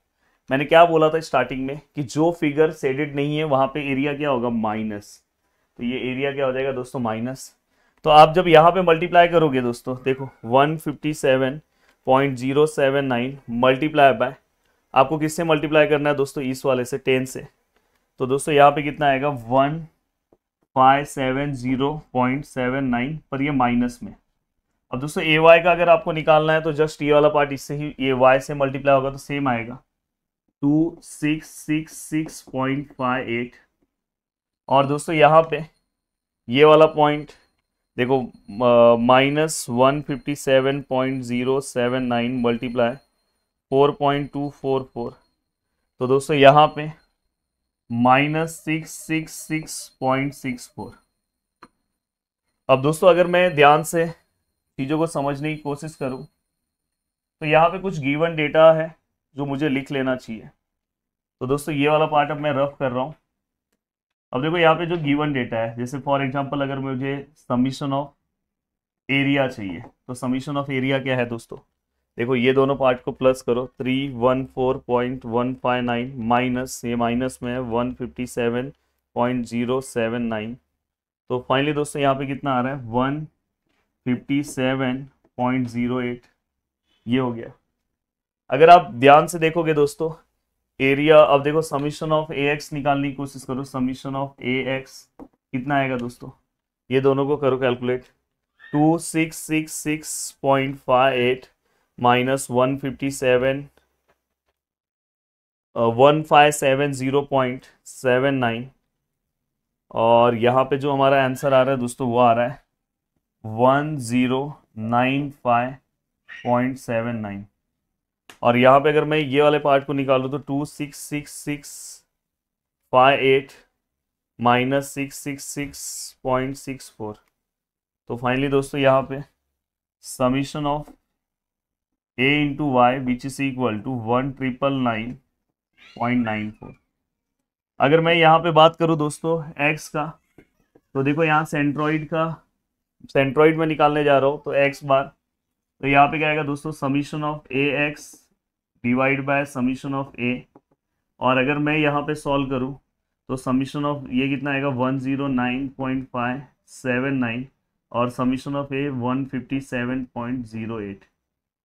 Speaker 1: मैंने क्या बोला था स्टार्टिंग में कि जो फिगर शेडेड नहीं है वहां पे एरिया क्या होगा माइनस। तो ये एरिया क्या हो जाएगा दोस्तों माइनस। तो आप जब यहाँ पे मल्टीप्लाई करोगे दोस्तों देखो 157.079 मल्टीप्लाई बाय, आपको किससे मल्टीप्लाई करना है दोस्तों, इस वाले से 10 से। तो दोस्तों यहाँ पे कितना आएगा 1570.79 पर ये माइनस में। अब दोस्तों ए वाई का अगर आपको निकालना है तो जस्ट ये वाला पार्ट इससे ही ए वाई से मल्टीप्लाई होगा तो सेम आएगा 2666.58। और दोस्तों यहाँ पे ये वाला पॉइंट देखो -157.079 मल्टीप्लाई 4.244। तो दोस्तों यहाँ पे -666.64। अब दोस्तों अगर मैं ध्यान से चीज़ों को समझने की कोशिश करूं तो यहाँ पे कुछ गिवन डेटा है जो मुझे लिख लेना चाहिए। तो दोस्तों ये वाला पार्ट अब मैं रफ कर रहा हूँ। अब देखो यहाँ पे जो गिवन डेटा है, जैसे फॉर एग्जांपल अगर मुझे समीशन ऑफ एरिया चाहिए तो समीशन ऑफ एरिया क्या है दोस्तों, देखो ये दोनों पार्ट को प्लस करो 314.159 माइनस ये माइनस में है 157.079। तो फाइनली दोस्तों यहाँ पे कितना आ रहा है 157.08 ये हो गया। अगर आप ध्यान से देखोगे दोस्तों एरिया, अब देखो समीशन ऑफ ए एक्स निकालने की कोशिश करो, समीशन ऑफ ए एक्स कितना आएगा दोस्तों, ये दोनों को करो कैलकुलेट 2666.58 माइनस 1570.79 और यहाँ पे जो हमारा आंसर आ रहा है दोस्तों वो आ रहा है 1095.79। और यहाँ पे अगर मैं ये वाले पार्ट को निकालूँ तो 266658 माइनस 666.64। तो फाइनली दोस्तों यहाँ पे summation of a into y which is equal to 1999.94। अगर मैं यहाँ पे बात करूँ दोस्तों x का, तो देखो यहाँ सेंट्रॉइड में निकालने जा रहा हूँ तो x बार, तो यहाँ पे क्या आएगा दोस्तों summation of A x divide by summation of a। और अगर मैं यहाँ पे सॉल्व करूँ तो समीशन ऑफ ये कितना आएगा 109.579 और समीशन ऑफ ए 157.08।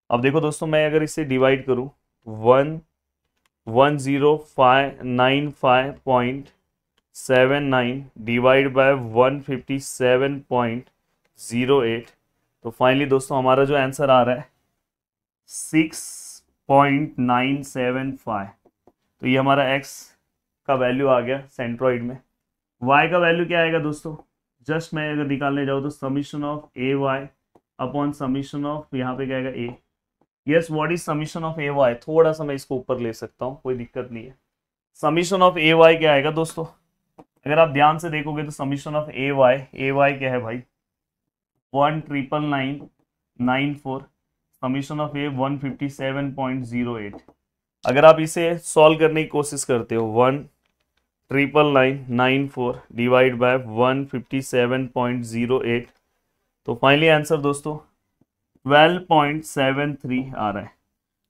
Speaker 1: अब देखो दोस्तों मैं अगर इसे डिवाइड करूँ 11095.79 डिवाइड बाय 157.08, तो फाइनली दोस्तों हमारा जो आंसर आ रहा है 6.975। तो ये हमारा x का वैल्यू आ गया सेंट्रॉइड में। y का वैल्यू क्या आएगा दोस्तों, जस्ट मैं अगर निकालने जाऊँ तो summation of A Y upon summation of यहाँ पे क्या आएगा a। Yes, what is summation of A y, थोड़ा सा मैं इसको ऊपर ले सकता हूँ, कोई दिक्कत नहीं है। समीशन ऑफ ए वाई क्या आएगा दोस्तों, अगर आप ध्यान से देखोगे तो समीशन ऑफ ए वाई क्या है भाई 19994, समीशन ऑफ ए 157.08। अगर आप इसे सॉल्व करने की कोशिश करते हो 19994 डिवाइड बाय 157.08, तो फाइनली आंसर दोस्तों 12.73 आ रहा है।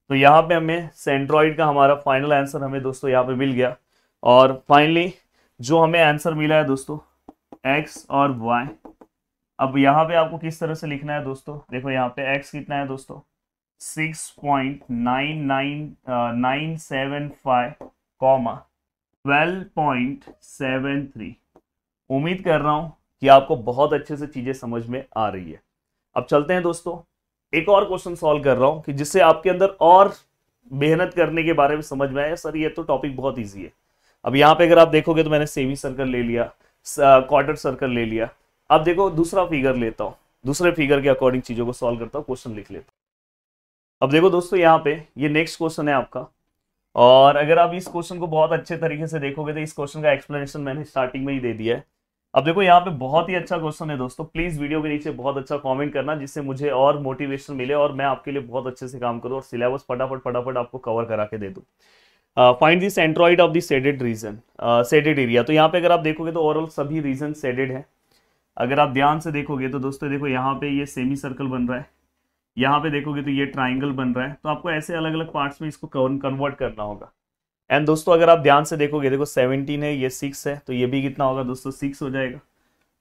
Speaker 1: तो यहाँ पे हमें सेंट्रॉइड का हमारा फाइनल आंसर हमें दोस्तों यहाँ पे मिल गया। और फाइनली जो हमें आंसर मिला है दोस्तों x और y, अब यहाँ पे आपको किस तरह से लिखना है दोस्तों, देखो यहाँ पे x कितना है दोस्तों 6.99975 कॉमा 12.73। उम्मीद कर रहा हूँ कि आपको बहुत अच्छे से चीज़ें समझ में आ रही है। अब चलते हैं दोस्तों, एक और क्वेश्चन सॉल्व कर रहा हूँ कि जिससे आपके अंदर और मेहनत करने के बारे में समझ में आया। सर ये तो टॉपिक बहुत ईजी है। अब यहाँ पे अगर आप देखोगे तो मैंने सेमी सर्कल ले लिया, क्वार्टर सर्कल ले लिया। अब देखो दूसरा फिगर लेता हूँ, दूसरे फिगर के अकॉर्डिंग चीज़ों को सॉल्व करता हूँ, क्वेश्चन लिख लेता हूँ। अब देखो दोस्तों यहाँ पे ये नेक्स्ट क्वेश्चन है आपका, और अगर आप इस क्वेश्चन को बहुत अच्छे तरीके से देखोगे तो इस क्वेश्चन का एक्सप्लेनेशन मैंने स्टार्टिंग में ही दे दिया है। अब देखो यहाँ पे बहुत ही अच्छा क्वेश्चन है दोस्तों, प्लीज वीडियो के नीचे बहुत अच्छा कमेंट करना जिससे मुझे और मोटिवेशन मिले और मैं आपके लिए बहुत अच्छे से काम करूँ और सिलेबस फटाफट आपको कवर करा के दे दूँ। Find the centroid of the shaded region, shaded area. तो यहाँ पे अगर आप देखोगे तो ओवरऑल सभी रीजन शेडेड है। अगर आप ध्यान से देखोगे तो दोस्तों देखो यहाँ पे ये सेमी सर्कल बन रहा है, यहाँ पे देखोगे तो ये ट्राइंगल बन रहा है। तो आपको ऐसे अलग अलग पार्ट्स में इसको कन्वर्ट करना होगा। एंड दोस्तों अगर आप ध्यान से देखोगे, देखो 17 है, ये 6 है, तो ये भी कितना होगा दोस्तों 6 हो जाएगा।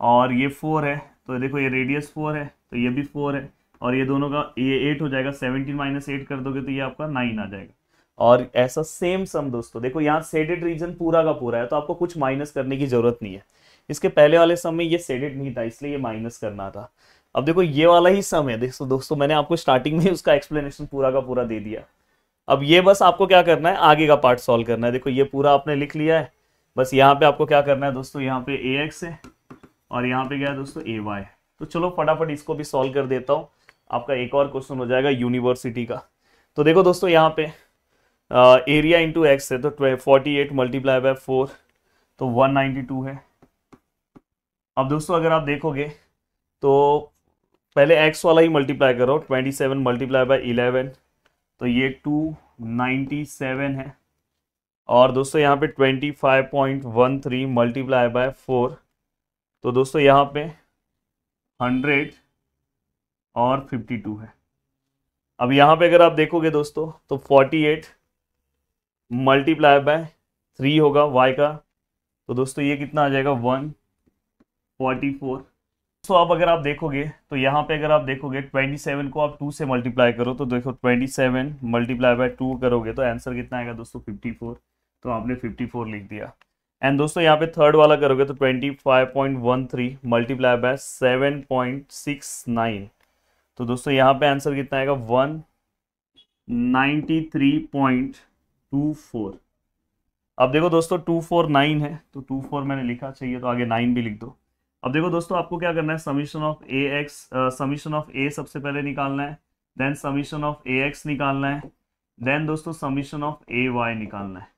Speaker 1: और ये 4 है, तो देखो ये रेडियस 4 है, तो ये भी 4 है, और ये दोनों का ये 8 हो जाएगा। 17 माइनस 8 कर दोगे तो ये आपका 9 आ जाएगा। और ऐसा सेम सम दोस्तों देखो यहाँ शेडेड रीजन पूरा का पूरा है, तो आपको कुछ माइनस करने की जरूरत नहीं है। इसके पहले वाले सम में ये शेडेड नहीं था, इसलिए ये माइनस करना था। अब देखो ये वाला ही सम है, देखो दोस्तों मैंने आपको स्टार्टिंग में ही उसका एक्सप्लेनेशन पूरा का पूरा दे दिया। अब ये बस आपको क्या करना है, आगे का पार्ट सॉल्व करना है। देखो ये पूरा आपने लिख लिया है, बस यहाँ पे आपको क्या करना है दोस्तों, यहाँ पे ax है और यहाँ पे क्या है दोस्तों ay। तो चलो फटाफट इसको भी सॉल्व कर देता हूँ, आपका एक और क्वेश्चन हो जाएगा यूनिवर्सिटी का। तो देखो दोस्तों यहाँ पे एरिया इंटू एक्स है, तो 48 मल्टीप्लाई बाय 4 तो 192 है। अब दोस्तों अगर आप देखोगे तो पहले x वाला ही मल्टीप्लाई करो, 27 मल्टीप्लाई बाय 11 तो ये 297 है। और दोस्तों यहाँ पे 25.13 मल्टीप्लाई बाय 4 तो दोस्तों यहाँ पे 100 और 52 है। अब यहाँ पे अगर आप देखोगे दोस्तों तो 48 मल्टीप्लाई बाय 3 होगा y का, तो दोस्तों ये कितना आ जाएगा 144। तो अब अगर आप देखोगे तो यहाँ पे अगर आप देखोगे 27 को आप 2 से मल्टीप्लाई करो, तो देखो 27 मल्टीप्लाई बाय 2 करोगे तो आंसर कितना आएगा दोस्तों 54। तो आपने 54 लिख दिया। एंड दोस्तों यहाँ पे थर्ड वाला करोगे तो 25.13 मल्टीप्लाई बाय 7.69 तो दोस्तों यहाँ पे आंसर कितना आएगा 193.24। अब देखो दोस्तों 249 है, तो 24 मैंने लिखा, चाहिए तो आगे 9 भी लिख दो। अब देखो दोस्तों, आपको क्या करना है, summation of A x, summation of a सबसे पहले निकालना है, then summation of A x निकालना है, देन दोस्तों समीशन ऑफ ए वाई निकालना है।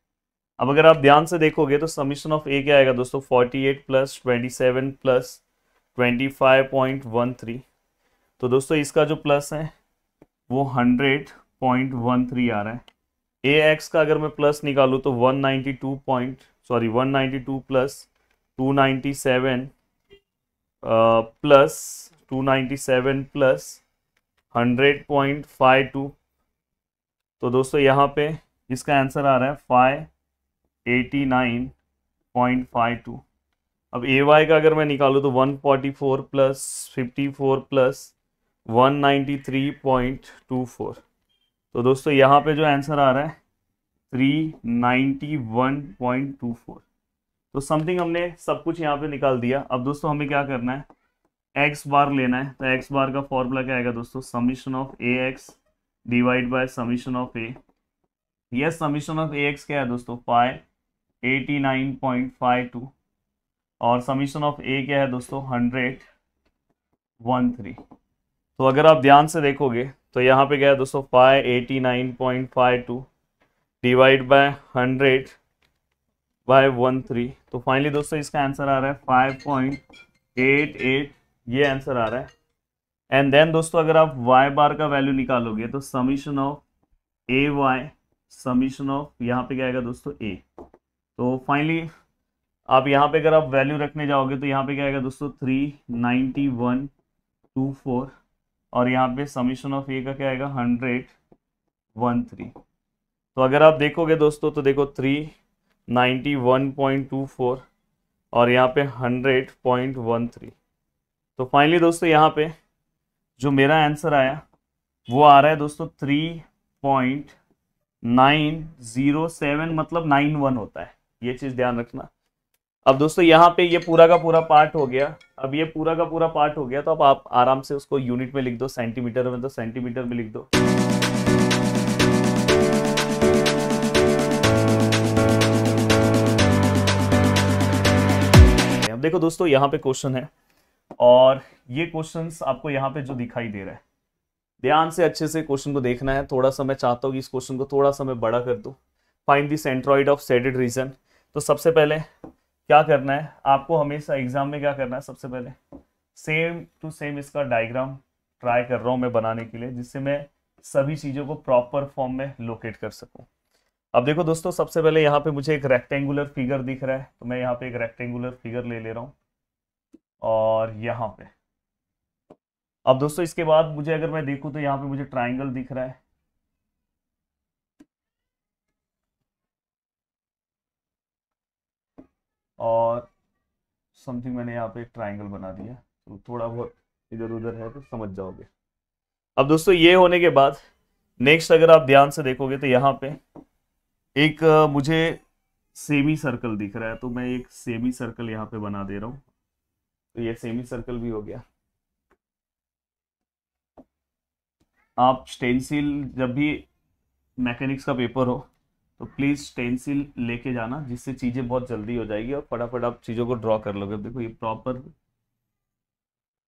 Speaker 1: अब अगर आप ध्यान से देखोगे तो समीशन ऑफ ए क्या आएगा दोस्तों, 48 प्लस 27 प्लस 25.13। तो दोस्तों इसका जो प्लस है वो 100.13 आ रहा है। ए एक्स का अगर मैं प्लस निकालूँ तो 192 प्लस 297 प्लस 297 प्लस 100.52। तो दोस्तों यहाँ पे इसका आंसर आ रहा है 589.52। अब ए वाई का अगर मैं निकालूँ तो 144 प्लस 54 प्लस 193.24। तो दोस्तों यहाँ पे जो आंसर आ रहा है 391.24। तो समथिंग हमने सब कुछ यहाँ पे निकाल दिया। अब दोस्तों हमें क्या करना है, एक्स बार लेना है। तो एक्स बार का फॉर्मूला क्या आएगा दोस्तों, summation of A x divide by summation of A. Yes, summation of A x क्या है दोस्तों, 589.52 और समीशन ऑफ ए क्या है दोस्तों 100.13। तो अगर आप ध्यान से देखोगे तो यहाँ पे क्या है दोस्तों 589.52 डिवाइड बाय 100/13। तो फाइनली दोस्तों इसका आंसर आ रहा है 5.88, ये आंसर आ रहा है। एंड देन दोस्तों अगर आप y बार का वैल्यू निकालोगे तो summation of A y, summation of यहाँ पे क्या आएगा दोस्तों a। तो फाइनली आप यहाँ पे अगर आप वैल्यू रखने जाओगे तो यहाँ पे क्या आएगा दोस्तों 391.24 और यहाँ पे समीशन ऑफ ए का क्या आएगा 100.13। तो अगर आप देखोगे दोस्तों तो देखो 391.24 और यहाँ पे 100.13। तो फाइनली दोस्तों यहाँ पे जो मेरा आंसर आया वो आ रहा है दोस्तों 3.907, मतलब 91 होता है, ये चीज़ ध्यान रखना। अब दोस्तों यहाँ पे ये पूरा का पूरा पार्ट हो गया। अब ये पूरा का पूरा पार्ट हो गया तो अब आप आराम से उसको यूनिट में लिख दो, सेंटीमीटर में तो सेंटीमीटर में लिख दो। अब देखो दोस्तों यहाँ पे क्वेश्चन है और ये क्वेश्चंस आपको यहाँ पे जो दिखाई दे रहा है, ध्यान से अच्छे से क्वेश्चन को देखना है। थोड़ा सा मैं चाहता हूँ कि इस क्वेश्चन को थोड़ा सा मैं बड़ा कर दूँ। Find the centroid of shaded region. तो सबसे पहले क्या करना है आपको, हमेशा एग्जाम में क्या करना है, सबसे पहले सेम टू सेम इसका डायग्राम ट्राई कर रहा हूँ मैं बनाने के लिए, जिससे मैं सभी चीज़ों को प्रॉपर फॉर्म में लोकेट कर सकूँ। अब देखो दोस्तों, सबसे पहले यहाँ पे मुझे एक रेक्टेंगुलर फिगर दिख रहा है, तो मैं यहाँ पे एक रेक्टेंगुलर फिगर ले रहा हूँ और यहाँ पे। अब दोस्तों इसके बाद मुझे अगर मैं देखूँ तो यहाँ पे मुझे ट्राइंगल दिख रहा है, और समथिंग मैंने यहाँ पे एक ट्राइंगल बना दिया, तो थोड़ा बहुत इधर उधर है तो समझ जाओगे। अब दोस्तों ये होने के बाद नेक्स्ट अगर आप ध्यान से देखोगे तो यहाँ पे एक मुझे सेमी सर्कल दिख रहा है, तो मैं एक सेमी सर्कल यहाँ पे बना दे रहा हूँ। तो ये सेमी सर्कल भी हो गया। आप स्टेंसिल, जब भी मैकेनिक्स का पेपर हो तो प्लीज़ स्टेंसिल लेके जाना, जिससे चीज़ें बहुत जल्दी हो जाएगी और फटाफट आप चीज़ों को ड्रॉ कर लोगे। देखो ये प्रॉपर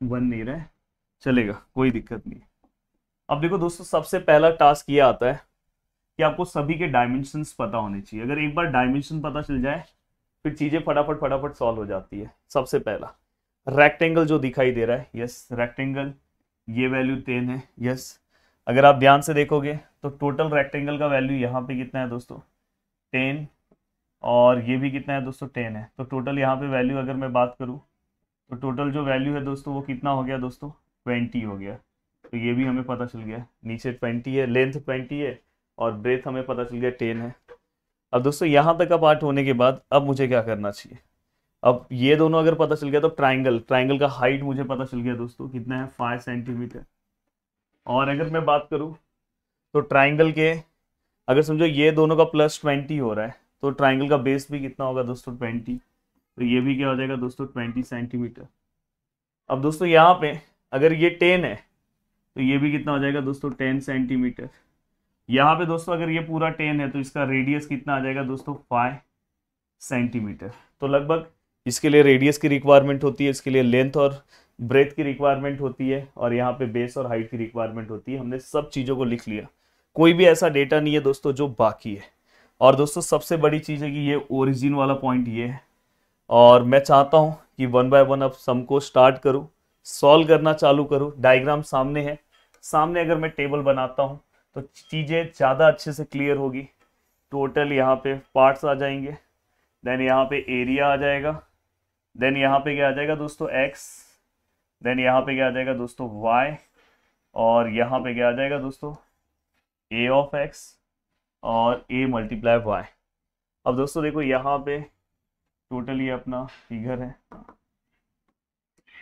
Speaker 1: बन नहीं रहा है, चलेगा, कोई दिक्कत नहीं। अब देखो दोस्तों, सबसे पहला टास्क ये आता है कि आपको सभी के डायमेंशंस पता होने चाहिए। अगर एक बार डायमेंशन पता चल जाए फिर चीज़ें फटाफट फटाफट सॉल्व हो जाती है। सबसे पहला रेक्टेंगल जो दिखाई दे रहा है, यस रेक्टेंगल, ये वैल्यू 10 है, यस। अगर आप ध्यान से देखोगे तो टोटल रेक्टेंगल का वैल्यू यहाँ पे कितना है दोस्तों 10, और ये भी कितना है दोस्तों 10 है। तो टोटल यहाँ पे वैल्यू अगर मैं बात करूँ तो टोटल जो वैल्यू है दोस्तों वो कितना हो गया दोस्तों 20 हो गया। तो ये भी हमें पता चल गया, नीचे 20 है, लेंथ 20 है और ब्रेथ हमें पता चल गया 10 है। अब दोस्तों यहाँ तक का पार्ट होने के बाद अब मुझे क्या करना चाहिए, अब ये दोनों अगर पता चल गया तो ट्राइंगल का हाइट मुझे पता चल गया दोस्तों कितना है 5 सेंटीमीटर। और अगर मैं बात करूँ तो ट्राइंगल के, अगर समझो ये दोनों का +20 हो रहा है तो ट्राइंगल का बेस भी कितना होगा दोस्तों 20, तो ये भी क्या हो जाएगा दोस्तों 20 सेंटीमीटर। अब दोस्तों यहाँ पे अगर ये 10 है तो ये भी कितना हो जाएगा दोस्तों 10 सेंटीमीटर। यहाँ पे दोस्तों अगर ये पूरा 10 है तो इसका रेडियस कितना आ जाएगा दोस्तों 5 सेंटीमीटर। तो लगभग इसके लिए रेडियस की रिक्वायरमेंट होती है, इसके लिए लेंथ और ब्रेथ की रिक्वायरमेंट होती है, और यहाँ पे बेस और हाइट की रिक्वायरमेंट होती है। हमने सब चीज़ों को लिख लिया, कोई भी ऐसा डेटा नहीं है दोस्तों जो बाकी है। और दोस्तों सबसे बड़ी चीज़ है कि ये ओरिजिन वाला पॉइंट ये है, और मैं चाहता हूँ कि वन बाय वन अब सम को स्टार्ट करूँ, सॉल्व करना चालू करूँ। डायग्राम सामने है, सामने अगर मैं टेबल बनाता हूँ तो चीज़ें ज़्यादा अच्छे से क्लियर होगी। टोटल यहाँ पे पार्ट्स आ जाएंगे, देन यहाँ पे एरिया आ जाएगा, देन यहाँ पे क्या आ जाएगा दोस्तों एक्स, देन यहाँ पे क्या आ जाएगा दोस्तों वाई, और यहाँ पे क्या आ जाएगा दोस्तों ए ऑफ एक्स और ए मल्टीप्लाई वाई। अब दोस्तों देखो यहाँ पे टोटल ये अपना फिगर है।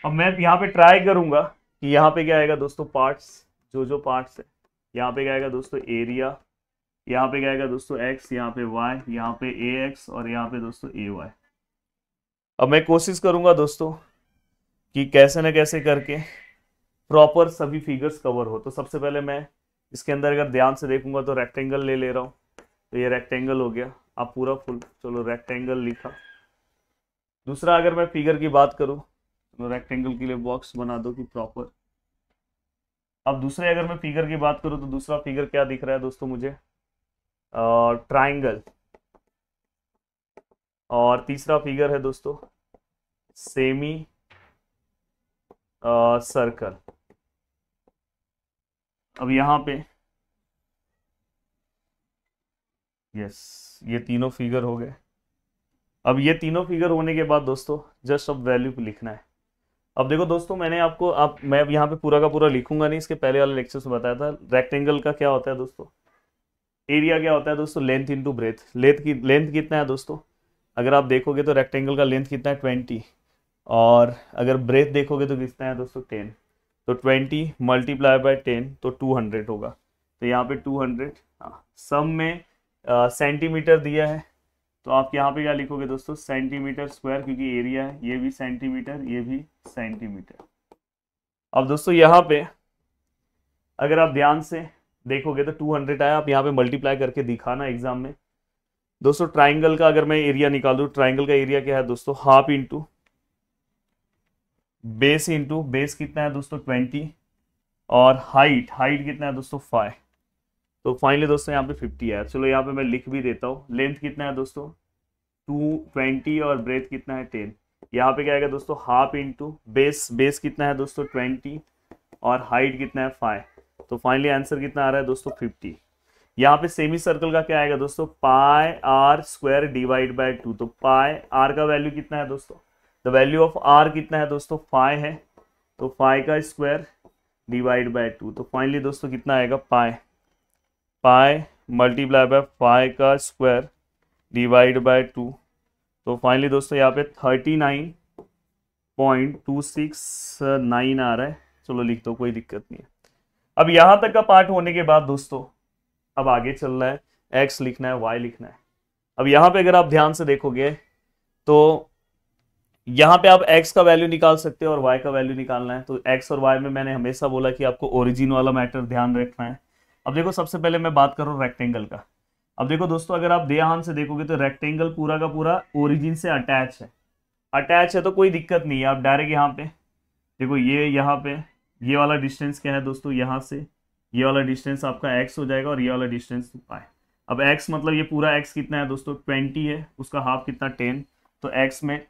Speaker 1: अब मैं यहाँ पे ट्राई करूंगा कि यहाँ पे क्या आएगा दोस्तों पार्ट्स, जो पार्ट्स है। यहाँ पे क्या आएगा दोस्तों एरिया, यहाँ पे क्या आएगा दोस्तों एक्स, यहाँ पे वाई, यहाँ पे ए एक्स और यहाँ पे दोस्तों ए वाई। अब मैं कोशिश करूंगा दोस्तों कि कैसे न कैसे करके प्रॉपर सभी फिगर्स कवर हो। तो सबसे पहले मैं इसके अंदर अगर ध्यान से देखूंगा तो रेक्टेंगल ले रहा हूँ, तो ये रेक्टेंगल हो गया। अब पूरा फुल, चलो रेक्टेंगल लिखा। दूसरा अगर मैं फिगर की बात करूँ तो रेक्टेंगल के लिए बॉक्स बना दो कि प्रॉपर। अब दूसरे अगर मैं फिगर की बात करूँ तो दूसरा फिगर क्या दिख रहा है दोस्तों मुझे, ट्राइंगल। और तीसरा फिगर है दोस्तों सेमी सर्कल। अब यहाँ पे यस, ये तीनों फिगर हो गए। अब ये तीनों फिगर होने के बाद दोस्तों जस्ट अब वैल्यू पे लिखना है। अब देखो दोस्तों मैंने आपको, आप मैं यहाँ पे पूरा का पूरा लिखूंगा नहीं, इसके पहले वाले लेक्चर में बताया था रेक्टेंगल का क्या होता है दोस्तों, एरिया क्या होता है दोस्तों, लेंथ इंटू ब्रेथ। लेंथ कितना है दोस्तों, अगर आप देखोगे तो रेक्टेंगल का लेंथ कितना है 20, और अगर ब्रेथ देखोगे तो कितना है दोस्तों 10। तो 20 मल्टीप्लाई बाय 10 तो 200 होगा। तो यहाँ पे 200, हाँ सम में सेंटीमीटर दिया है, तो आप यहाँ पे क्या लिखोगे दोस्तों सेंटीमीटर स्क्वायर, क्योंकि एरिया है, ये भी सेंटीमीटर ये भी सेंटीमीटर। अब दोस्तों यहाँ पे अगर आप ध्यान से देखोगे तो 200 आया, आप यहाँ पे मल्टीप्लाई करके दिखाना एग्जाम में। दोस्तों ट्राइंगल का अगर मैं एरिया निकालूं, ट्राइंगल का एरिया क्या है दोस्तों, हाफ इंटू बेस कितना है दोस्तों 20, और हाइट कितना है दोस्तों 5। तो फाइनली दोस्तों यहाँ पे 50 है। चलो यहाँ पे मैं लिख भी देता हूँ। लेंथ कितना है दोस्तों 220 और ब्रेथ कितना है 10। यहाँ पे क्या आएगा दोस्तों हाफ इंटू बेस कितना है दोस्तों 20 और हाइट कितना है 5। तो फाइनली आंसर कितना आ रहा है दोस्तों 50। यहाँ पे सेमी सर्कल का क्या आएगा दोस्तों pi are square divide by 2। तो पाई आर का वैल्यू कितना है दोस्तों, द वैल्यू ऑफ आर कितना है दोस्तों 5 है, तो 5 का स्क्वायर डिवाइड बाय 2। तो फाइनली दोस्तों कितना आएगा पाई मल्टीप्लाई बाय 5 का स्क्वायर डिवाइड बाय 2। तो फाइनली दोस्तों यहाँ पे 39.269 आ रहा है। चलो लिख दो, कोई दिक्कत नहीं है। अब यहाँ तक का पार्ट होने के बाद दोस्तों अब आगे चलना है, एक्स लिखना है वाई लिखना है। अब यहाँ पे अगर आप ध्यान से देखोगे तो यहाँ पे आप x का वैल्यू निकाल सकते हो और y का वैल्यू निकालना है। तो x और y में मैंने हमेशा बोला कि आपको ओरिजिन वाला मैटर ध्यान रखना है। अब देखो सबसे पहले मैं बात कर रहा हूँ रेक्टेंगल का। अब देखो दोस्तों अगर आप ध्यान से देखोगे तो रेक्टेंगल पूरा का पूरा ओरिजिन से अटैच है, तो कोई दिक्कत नहीं है। आप डायरेक्ट यहाँ पे देखो, ये यहाँ पे ये वाला डिस्टेंस क्या है दोस्तों, यहाँ से ये वाला डिस्टेंस आपका x हो जाएगा और ये वाला डिस्टेंस y। अब x मतलब ये पूरा x कितना है दोस्तों 20 है, उसका हाफ कितना 10, तो x में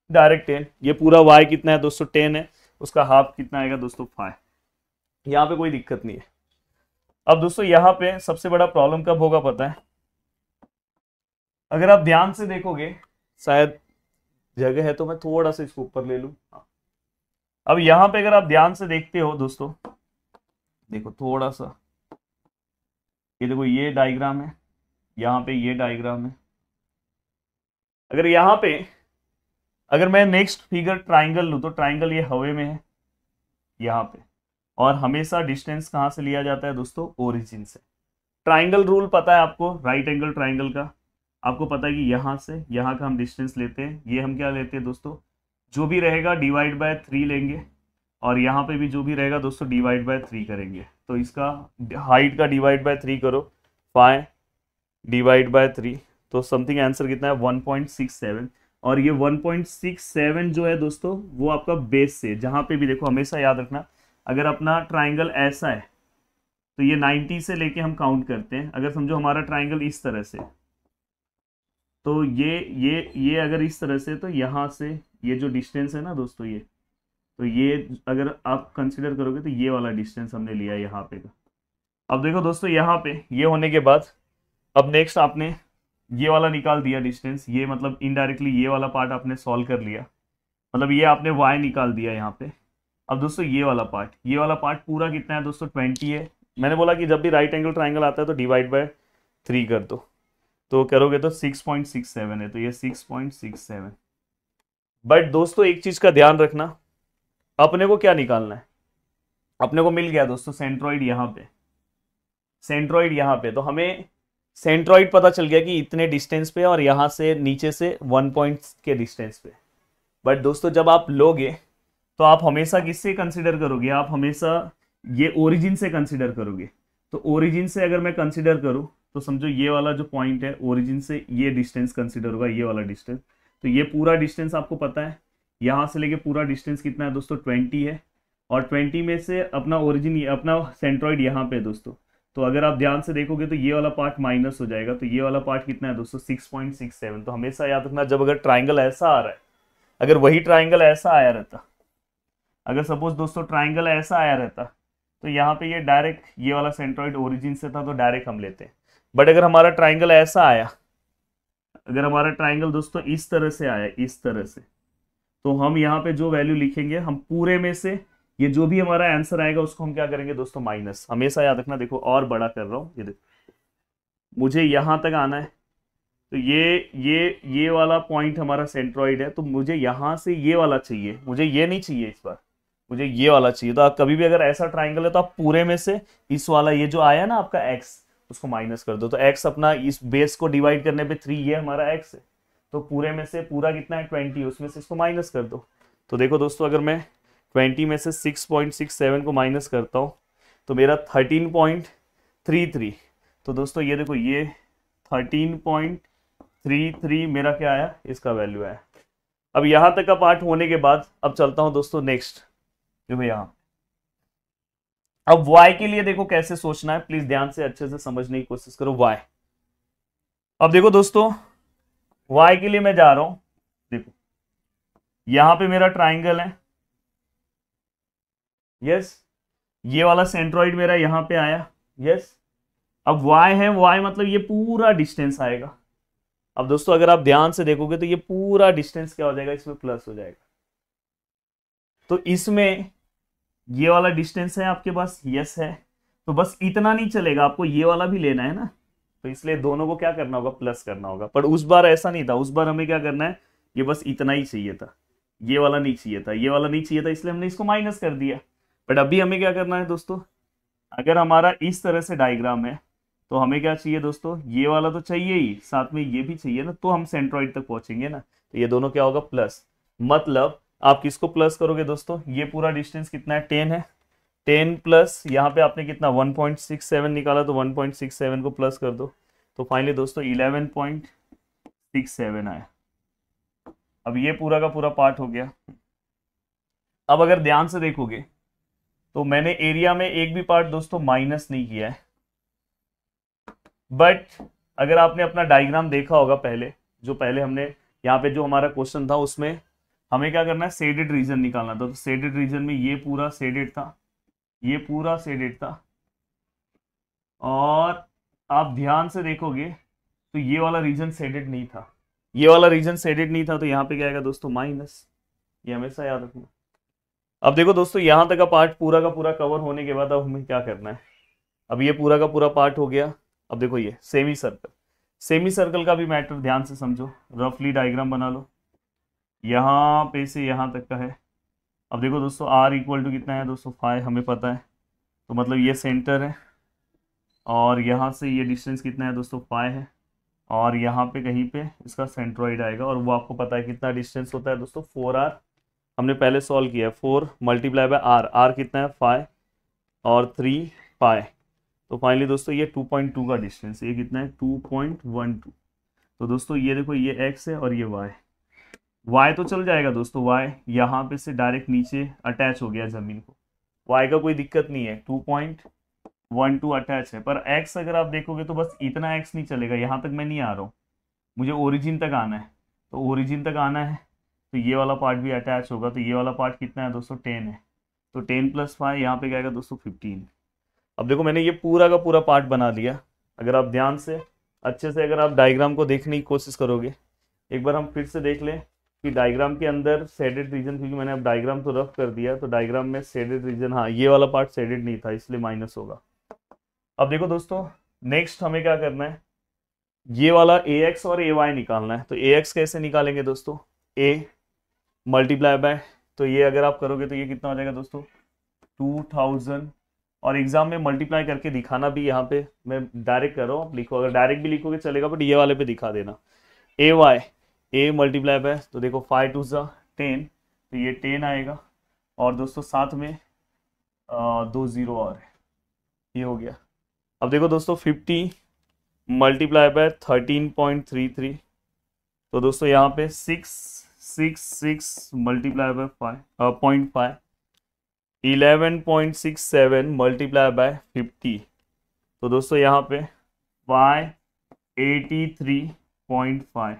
Speaker 1: डायरेक्ट 10। ये पूरा y कितना है दोस्तों 10 है, उसका हाफ कितना आएगा दोस्तों 5। यहाँ पे कोई दिक्कत नहीं है। अब दोस्तों यहाँ पे सबसे बड़ा प्रॉब्लम कब होगा पता है, अगर आप ध्यान से देखोगे, शायद जगह है तो मैं थोड़ा सा इसको ऊपर ले लूं। अब यहाँ पे अगर आप ध्यान से देखते हो दोस्तों, देखो थोड़ा सा, ये देखो ये डायग्राम है, यहाँ पे ये डायग्राम है। अगर यहाँ पे अगर मैं नेक्स्ट फिगर ट्राइंगल लूँ तो ट्राइंगल ये हवे में है यहाँ पे, और हमेशा डिस्टेंस कहाँ से लिया जाता है दोस्तों ओरिजिन से। ट्राइंगल रूल पता है आपको, राइट एंगल ट्राइंगल का आपको पता है कि यहाँ से यहाँ का हम डिस्टेंस लेते हैं, ये हम क्या लेते हैं दोस्तों, जो भी रहेगा डिवाइड बाय 3 लेंगे, और यहाँ पे भी जो भी रहेगा दोस्तों डिवाइड बाय 3 करेंगे। तो इसका हाइट का डिवाइड बाय 3 करो, 5 डिवाइड बाय 3, तो समथिंग आंसर कितना है 1.67। और ये 1.67 जो है दोस्तों वो आपका बेस से, जहां पे भी देखो हमेशा याद रखना, अगर अपना ट्राइंगल ऐसा है तो ये 90 से लेके हम काउंट करते हैं। अगर समझो हमारा ट्राइंगल इस तरह से, तो ये अगर इस तरह से, तो यहाँ से ये जो डिस्टेंस है ना दोस्तों, ये तो ये अगर आप कंसिडर करोगे तो ये वाला डिस्टेंस हमने लिया है यहाँ पे का। अब देखो दोस्तों यहाँ पे ये होने के बाद अब नेक्स्ट आपने ये वाला निकाल दिया डिस्टेंस, ये मतलब इनडायरेक्टली ये वाला पार्ट आपने सॉल्व कर लिया, मतलब ये आपने y निकाल दिया यहाँ पे। अब दोस्तों ये वाला पार्ट पूरा कितना है दोस्तों, 20 है। मैंने बोला कि जब भी राइट एंगल ट्राइंगल आता है तो डिवाइड बाय 3 कर दो, तो करोगे तो 6.67 है, तो ये 6.67। बट दोस्तों एक चीज का ध्यान रखना, अपने को क्या निकालना है, अपने को मिल गया दोस्तों सेंट्रॉइड यहाँ पे, सेंट्रॉइड यहाँ पे, तो हमें सेंट्रॉइड पता चल गया कि इतने डिस्टेंस पे और यहाँ से नीचे से 1 पॉइंट के डिस्टेंस पे। बट दोस्तों जब आप लोगे तो आप हमेशा किससे कंसिडर करोगे, आप हमेशा ये ओरिजिन से कंसिडर करोगे। तो ओरिजिन से अगर मैं कंसिडर करूं तो समझो ये वाला जो पॉइंट है, ओरिजिन से ये डिस्टेंस कंसिडर होगा, ये वाला डिस्टेंस। तो ये पूरा डिस्टेंस आपको पता है, यहाँ से लेके पूरा डिस्टेंस कितना है दोस्तों, 20 है। और 20 में से अपना ओरिजिन, अपना सेंट्रॉइड यहाँ पे दोस्तों, तो अगर आप ध्यान से देखोगे तो ये वाला पार्ट माइनस हो जाएगा, तो ये वाला पार्ट कितना है दोस्तों, 6.67। तो हमेशा याद रखना, जब अगर ट्राइंगल ऐसा आ रहा है, अगर वही ट्राइंगल ऐसा आया रहता, अगर सपोज दोस्तों ट्राइंगल ऐसा आया रहता, तो यहाँ पे ये डायरेक्ट ये वाला सेंट्रॉइड ओरिजिन से था तो डायरेक्ट हम लेते हैं। बट अगर हमारा ट्राइंगल ऐसा आया, अगर हमारा ट्राइंगल दोस्तों इस तरह से आया, इस तरह से, तो हम यहाँ पे जो वैल्यू लिखेंगे, हम पूरे में से ये जो भी हमारा आंसर आएगा उसको हम क्या करेंगे दोस्तों, माइनस। हमेशा याद रखना, देखो और बड़ा कर रहा हूँ, ये देखो मुझे यहाँ तक आना है, तो ये वाला पॉइंट हमारा सेंट्रॉइड है, तो मुझे यहाँ से ये वाला चाहिए, मुझे ये नहीं चाहिए इस बार, मुझे ये वाला चाहिए। तो आप कभी भी अगर ऐसा ट्राइंगल है तो आप पूरे में से इस वाला ये जो आया ना आपका x, उसको माइनस कर दो। तो x अपना इस बेस को डिवाइड करने पे 3, ये हमारा x है, तो पूरे में से पूरा कितना है 20, उसमें से इसको माइनस कर दो। तो देखो दोस्तों अगर मैं 20 में से 6.67 को माइनस करता हूँ तो मेरा 13.33। तो दोस्तों ये देखो, ये 13.33 मेरा क्या आया, इसका वैल्यू आया। अब यहाँ तक का पार्ट होने के बाद अब चलता हूँ दोस्तों नेक्स्ट, देखो यहाँ अब y के लिए देखो कैसे सोचना है, प्लीज ध्यान से अच्छे से समझने की कोशिश करो। y, अब देखो दोस्तों y के लिए मैं जा रहा हूं, देखो यहां पे मेरा ट्राइंगल है, यस, ये वाला सेंट्रॉइड मेरा यहां पे आया, यस। अब y है, y मतलब ये पूरा डिस्टेंस आएगा। अब दोस्तों अगर आप ध्यान से देखोगे तो ये पूरा डिस्टेंस क्या हो जाएगा, इसमें प्लस हो जाएगा। तो इसमें ये वाला डिस्टेंस है आपके पास, यस है, तो बस इतना नहीं चलेगा, आपको ये वाला भी लेना है ना, तो इसलिए दोनों को क्या करना होगा, प्लस करना होगा। पर उस बार ऐसा नहीं था, उस बार हमें क्या करना है, ये बस इतना ही चाहिए था, ये वाला नहीं चाहिए था, ये वाला नहीं चाहिए था, इसलिए हमने इसको माइनस कर दिया। बट अभी हमें क्या करना है दोस्तों, अगर हमारा इस तरह से डायग्राम है तो हमें क्या चाहिए दोस्तों, ये वाला तो चाहिए ही, साथ में ये भी चाहिए ना, तो हम सेंट्रॉइड तक पहुंचेंगे ना। तो ये दोनों क्या होगा, प्लस। मतलब आप किसको प्लस करोगे दोस्तों, ये पूरा डिस्टेंस कितना है, 10 है, 10 प्लस यहाँ पे आपने कितना 1.67 निकाला, तो 1.67 को प्लस कर दो, तो फाइनली दोस्तों 11.67 आया। अब ये पूरा का पूरा पार्ट हो गया। अब अगर ध्यान से देखोगे तो मैंने एरिया में एक भी पार्ट दोस्तों माइनस नहीं किया है। बट अगर आपने अपना डायग्राम देखा होगा पहले, जो पहले हमने यहाँ पे जो हमारा क्वेश्चन था उसमें हमें क्या करना है, शेडेड रीजन निकालना था। तो शेडेड रीजन में ये पूरा शेडेड था, ये पूरा शेडेड था, और आप ध्यान से देखोगे तो ये वाला रीजन शेडेड नहीं था, ये वाला रीजन शेडेड नहीं था, तो यहाँ पे क्या आएगा दोस्तों, माइनस। ये हमेशा याद रखना। अब देखो दोस्तों यहाँ तक का पार्ट पूरा का पूरा कवर होने के बाद अब हमें क्या करना है, अब ये पूरा का पूरा पार्ट हो गया। अब देखो ये सेमी सर्कल, सेमी सर्कल का भी मैटर ध्यान से समझो, रफली डायग्राम बना लो, यहाँ पे से यहाँ तक का है। अब देखो दोस्तों r इक्वल टू कितना है दोस्तों, 5 हमें पता है, तो मतलब ये सेंटर है, और यहाँ से ये डिस्टेंस कितना है दोस्तों, 5 है, और यहाँ पे कहीं पे इसका सेंट्रॉइड आएगा, और वो आपको पता है कितना डिस्टेंस होता है दोस्तों, 4r। हमने पहले सॉल्व किया है, 4 मल्टीप्लाई बाय r कितना है 5 और 3 पाई। तो फाइनली दोस्तों ये 2.2 का डिस्टेंस, ये कितना है 2.12। तो दोस्तों ये देखो, ये x है और ये y, y तो चल जाएगा दोस्तों, y यहाँ पे से डायरेक्ट नीचे अटैच हो गया जमीन को, y का कोई दिक्कत नहीं है, 2.12 अटैच है। पर x अगर आप देखोगे तो बस इतना x नहीं चलेगा, यहाँ तक मैं नहीं आ रहा हूँ, मुझे ओरिजिन तक आना है। तो ओरिजिन तक आना है तो ये वाला पार्ट भी अटैच होगा, तो ये वाला पार्ट कितना है दोस्तों, 10 है। तो 10 + 5 यहाँ पे क्या आएगा दोस्तों, 15। अब देखो मैंने ये पूरा का पूरा पार्ट बना लिया। अगर आप ध्यान से अच्छे से अगर आप डायग्राम को देखने की कोशिश करोगे, एक बार हम फिर से देख लें कि डायग्राम के अंदर शेडेड रीजन, क्योंकि मैंने अब डायग्राम तो रफ कर दिया, तो डायग्राम में शेडेड रीजन, हाँ ये वाला पार्ट शेडेड नहीं था इसलिए माइनस होगा। अब देखो दोस्तों नेक्स्ट हमें क्या करना है, ये वाला ax और ay निकालना है। तो ax कैसे निकालेंगे दोस्तों, a मल्टीप्लाई बाय, तो ये अगर आप करोगे तो ये कितना हो जाएगा दोस्तों, 2000। और एग्जाम में मल्टीप्लाई करके दिखाना भी, यहाँ पे मैं डायरेक्ट कर रहा हूँ, आप लिखो, अगर डायरेक्ट भी लिखोगे चलेगा, बट ये वाले पे दिखा देना। a मल्टीप्लाई बाय, तो देखो 5 2 10, तो ये 10 आएगा, और दोस्तों साथ में 2 0 और है, ये हो गया। अब देखो दोस्तों 50 मल्टीप्लाई बाय 13.33, तो दोस्तों यहाँ पे 666 मल्टीप्लाई बाय 0.5, 11.67 मल्टीप्लाई बाय 50, तो दोस्तों यहाँ पे 583.5।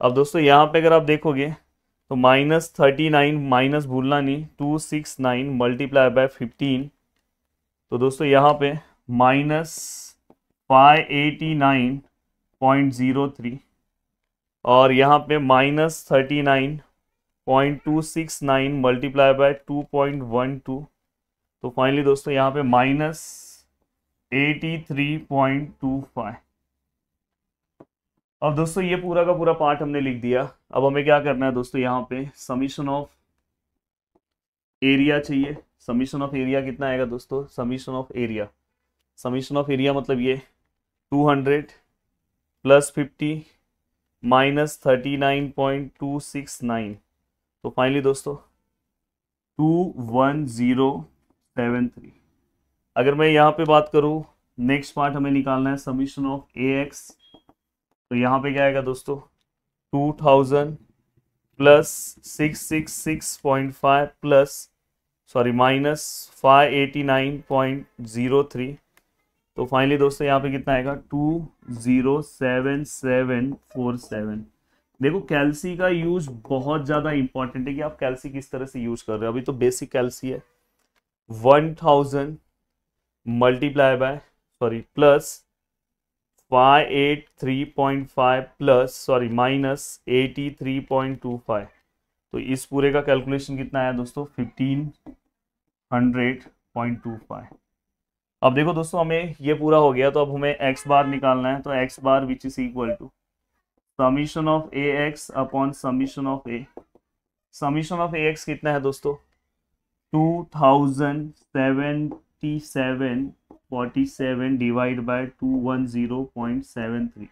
Speaker 1: अब दोस्तों यहाँ पे अगर आप देखोगे तो -39, माइनस भूलना नहीं, 269 मल्टीप्लाई बाय 15, तो दोस्तों यहाँ पे -589.03, और यहाँ पे -39.269 मल्टीप्लाई बाय 2.12, तो फाइनली दोस्तों यहाँ पे -83.25। अब दोस्तों ये पूरा का पूरा पार्ट हमने लिख दिया। अब हमें क्या करना है दोस्तों, यहाँ पे समीशन ऑफ एरिया चाहिए। समीशन ऑफ एरिया कितना आएगा दोस्तों, summation of area, summation of area मतलब ये 200 + 50 -39.269, तो फाइनली दोस्तों 21073। अगर मैं यहाँ पे बात करूँ, नेक्स्ट पार्ट हमें निकालना है समीशन ऑफ ax, तो यहाँ पे क्या आएगा दोस्तों, 2000 + 666.5 प्लस -589.03, तो फाइनली दोस्तों यहाँ पे कितना आएगा, 207747। देखो कैल्सी का यूज बहुत ज़्यादा इंपॉर्टेंट है कि आप कैल्सी किस तरह से यूज कर रहे हो। अभी तो बेसिक कैल्सी है, 1000 मल्टीप्लाई बाय प्लस 583.5 प्लस -83.25, तो इस पूरे का कैलकुलेशन कितना आया दोस्तों, 1500.25। अब देखो दोस्तों हमें ये पूरा हो गया, तो अब हमें x बार निकालना है। तो x bar which is equal to summation of ax upon summation of a। Summation of ax कितना है दोस्तों, 2077.47 डिवाइड बाय 210.73।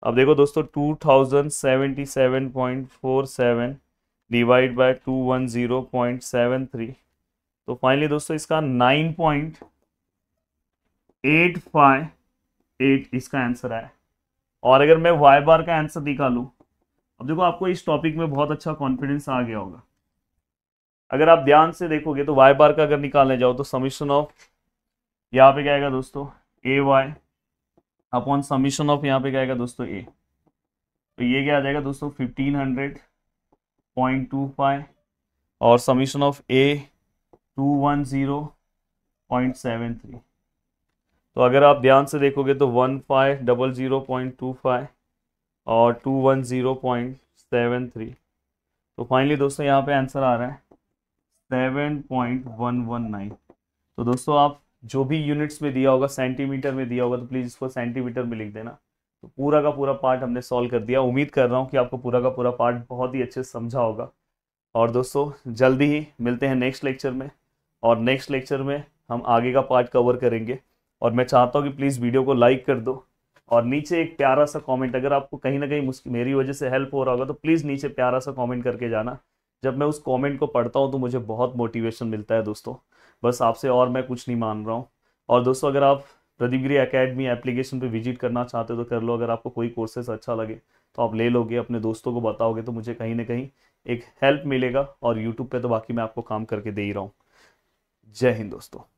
Speaker 1: अब देखो दोस्तों 2077.47 डिवाइड बाय 210.73, तो फाइनली दोस्तों इसका 9.858 इसका आंसर है। और अगर मैं y बार का आंसर निकालूं, अब देखो आपको इस टॉपिक में बहुत अच्छा कॉन्फिडेंस आ गया होगा। अगर आप ध्यान से देखोगे तो y बार का अगर निकालने जाओ तो समीशन ऑफ यहाँ पे क्या आएगा दोस्तों, ay अपॉन समीशन ऑफ यहाँ पे क्या आएगा दोस्तों a, तो ये क्या आ जाएगा दोस्तों 1500.25, और समीशन ऑफ a 210.73। तो अगर आप ध्यान से देखोगे तो 1500.25 और 210.73, तो फाइनली दोस्तों यहाँ पे आंसर आ रहा है 7.119। तो दोस्तों आप जो भी यूनिट्स में दिया होगा, सेंटीमीटर में दिया होगा, तो प्लीज़ इसको सेंटीमीटर में लिख देना। तो पूरा का पूरा पार्ट हमने सॉल्व कर दिया। उम्मीद कर रहा हूँ कि आपको पूरा का पूरा पार्ट बहुत ही अच्छे से समझा होगा। और दोस्तों जल्दी ही मिलते हैं नेक्स्ट लेक्चर में, और नेक्स्ट लेक्चर में हम आगे का पार्ट कवर करेंगे। और मैं चाहता हूँ कि प्लीज़ वीडियो को लाइक कर दो, और नीचे एक प्यारा सा कमेंट, अगर आपको कहीं ना कहीं मेरी वजह से हेल्प हो रहा होगा तो प्लीज़ नीचे प्यारा सा कमेंट करके जाना। जब मैं उस कमेंट को पढ़ता हूँ तो मुझे बहुत मोटिवेशन मिलता है दोस्तों। बस आपसे और मैं कुछ नहीं मान रहा हूँ। और दोस्तों अगर आप प्रदीप गिरी एकेडमी एप्लीकेशन पे विजिट करना चाहते हो तो कर लो, अगर आपको कोई कोर्सेस अच्छा लगे तो आप ले लोगे, अपने दोस्तों को बताओगे, तो मुझे कहीं ना कहीं एक हेल्प मिलेगा। और यूट्यूब पे तो बाकी मैं आपको काम करके दे ही रहा हूँ। जय हिंद दोस्तों।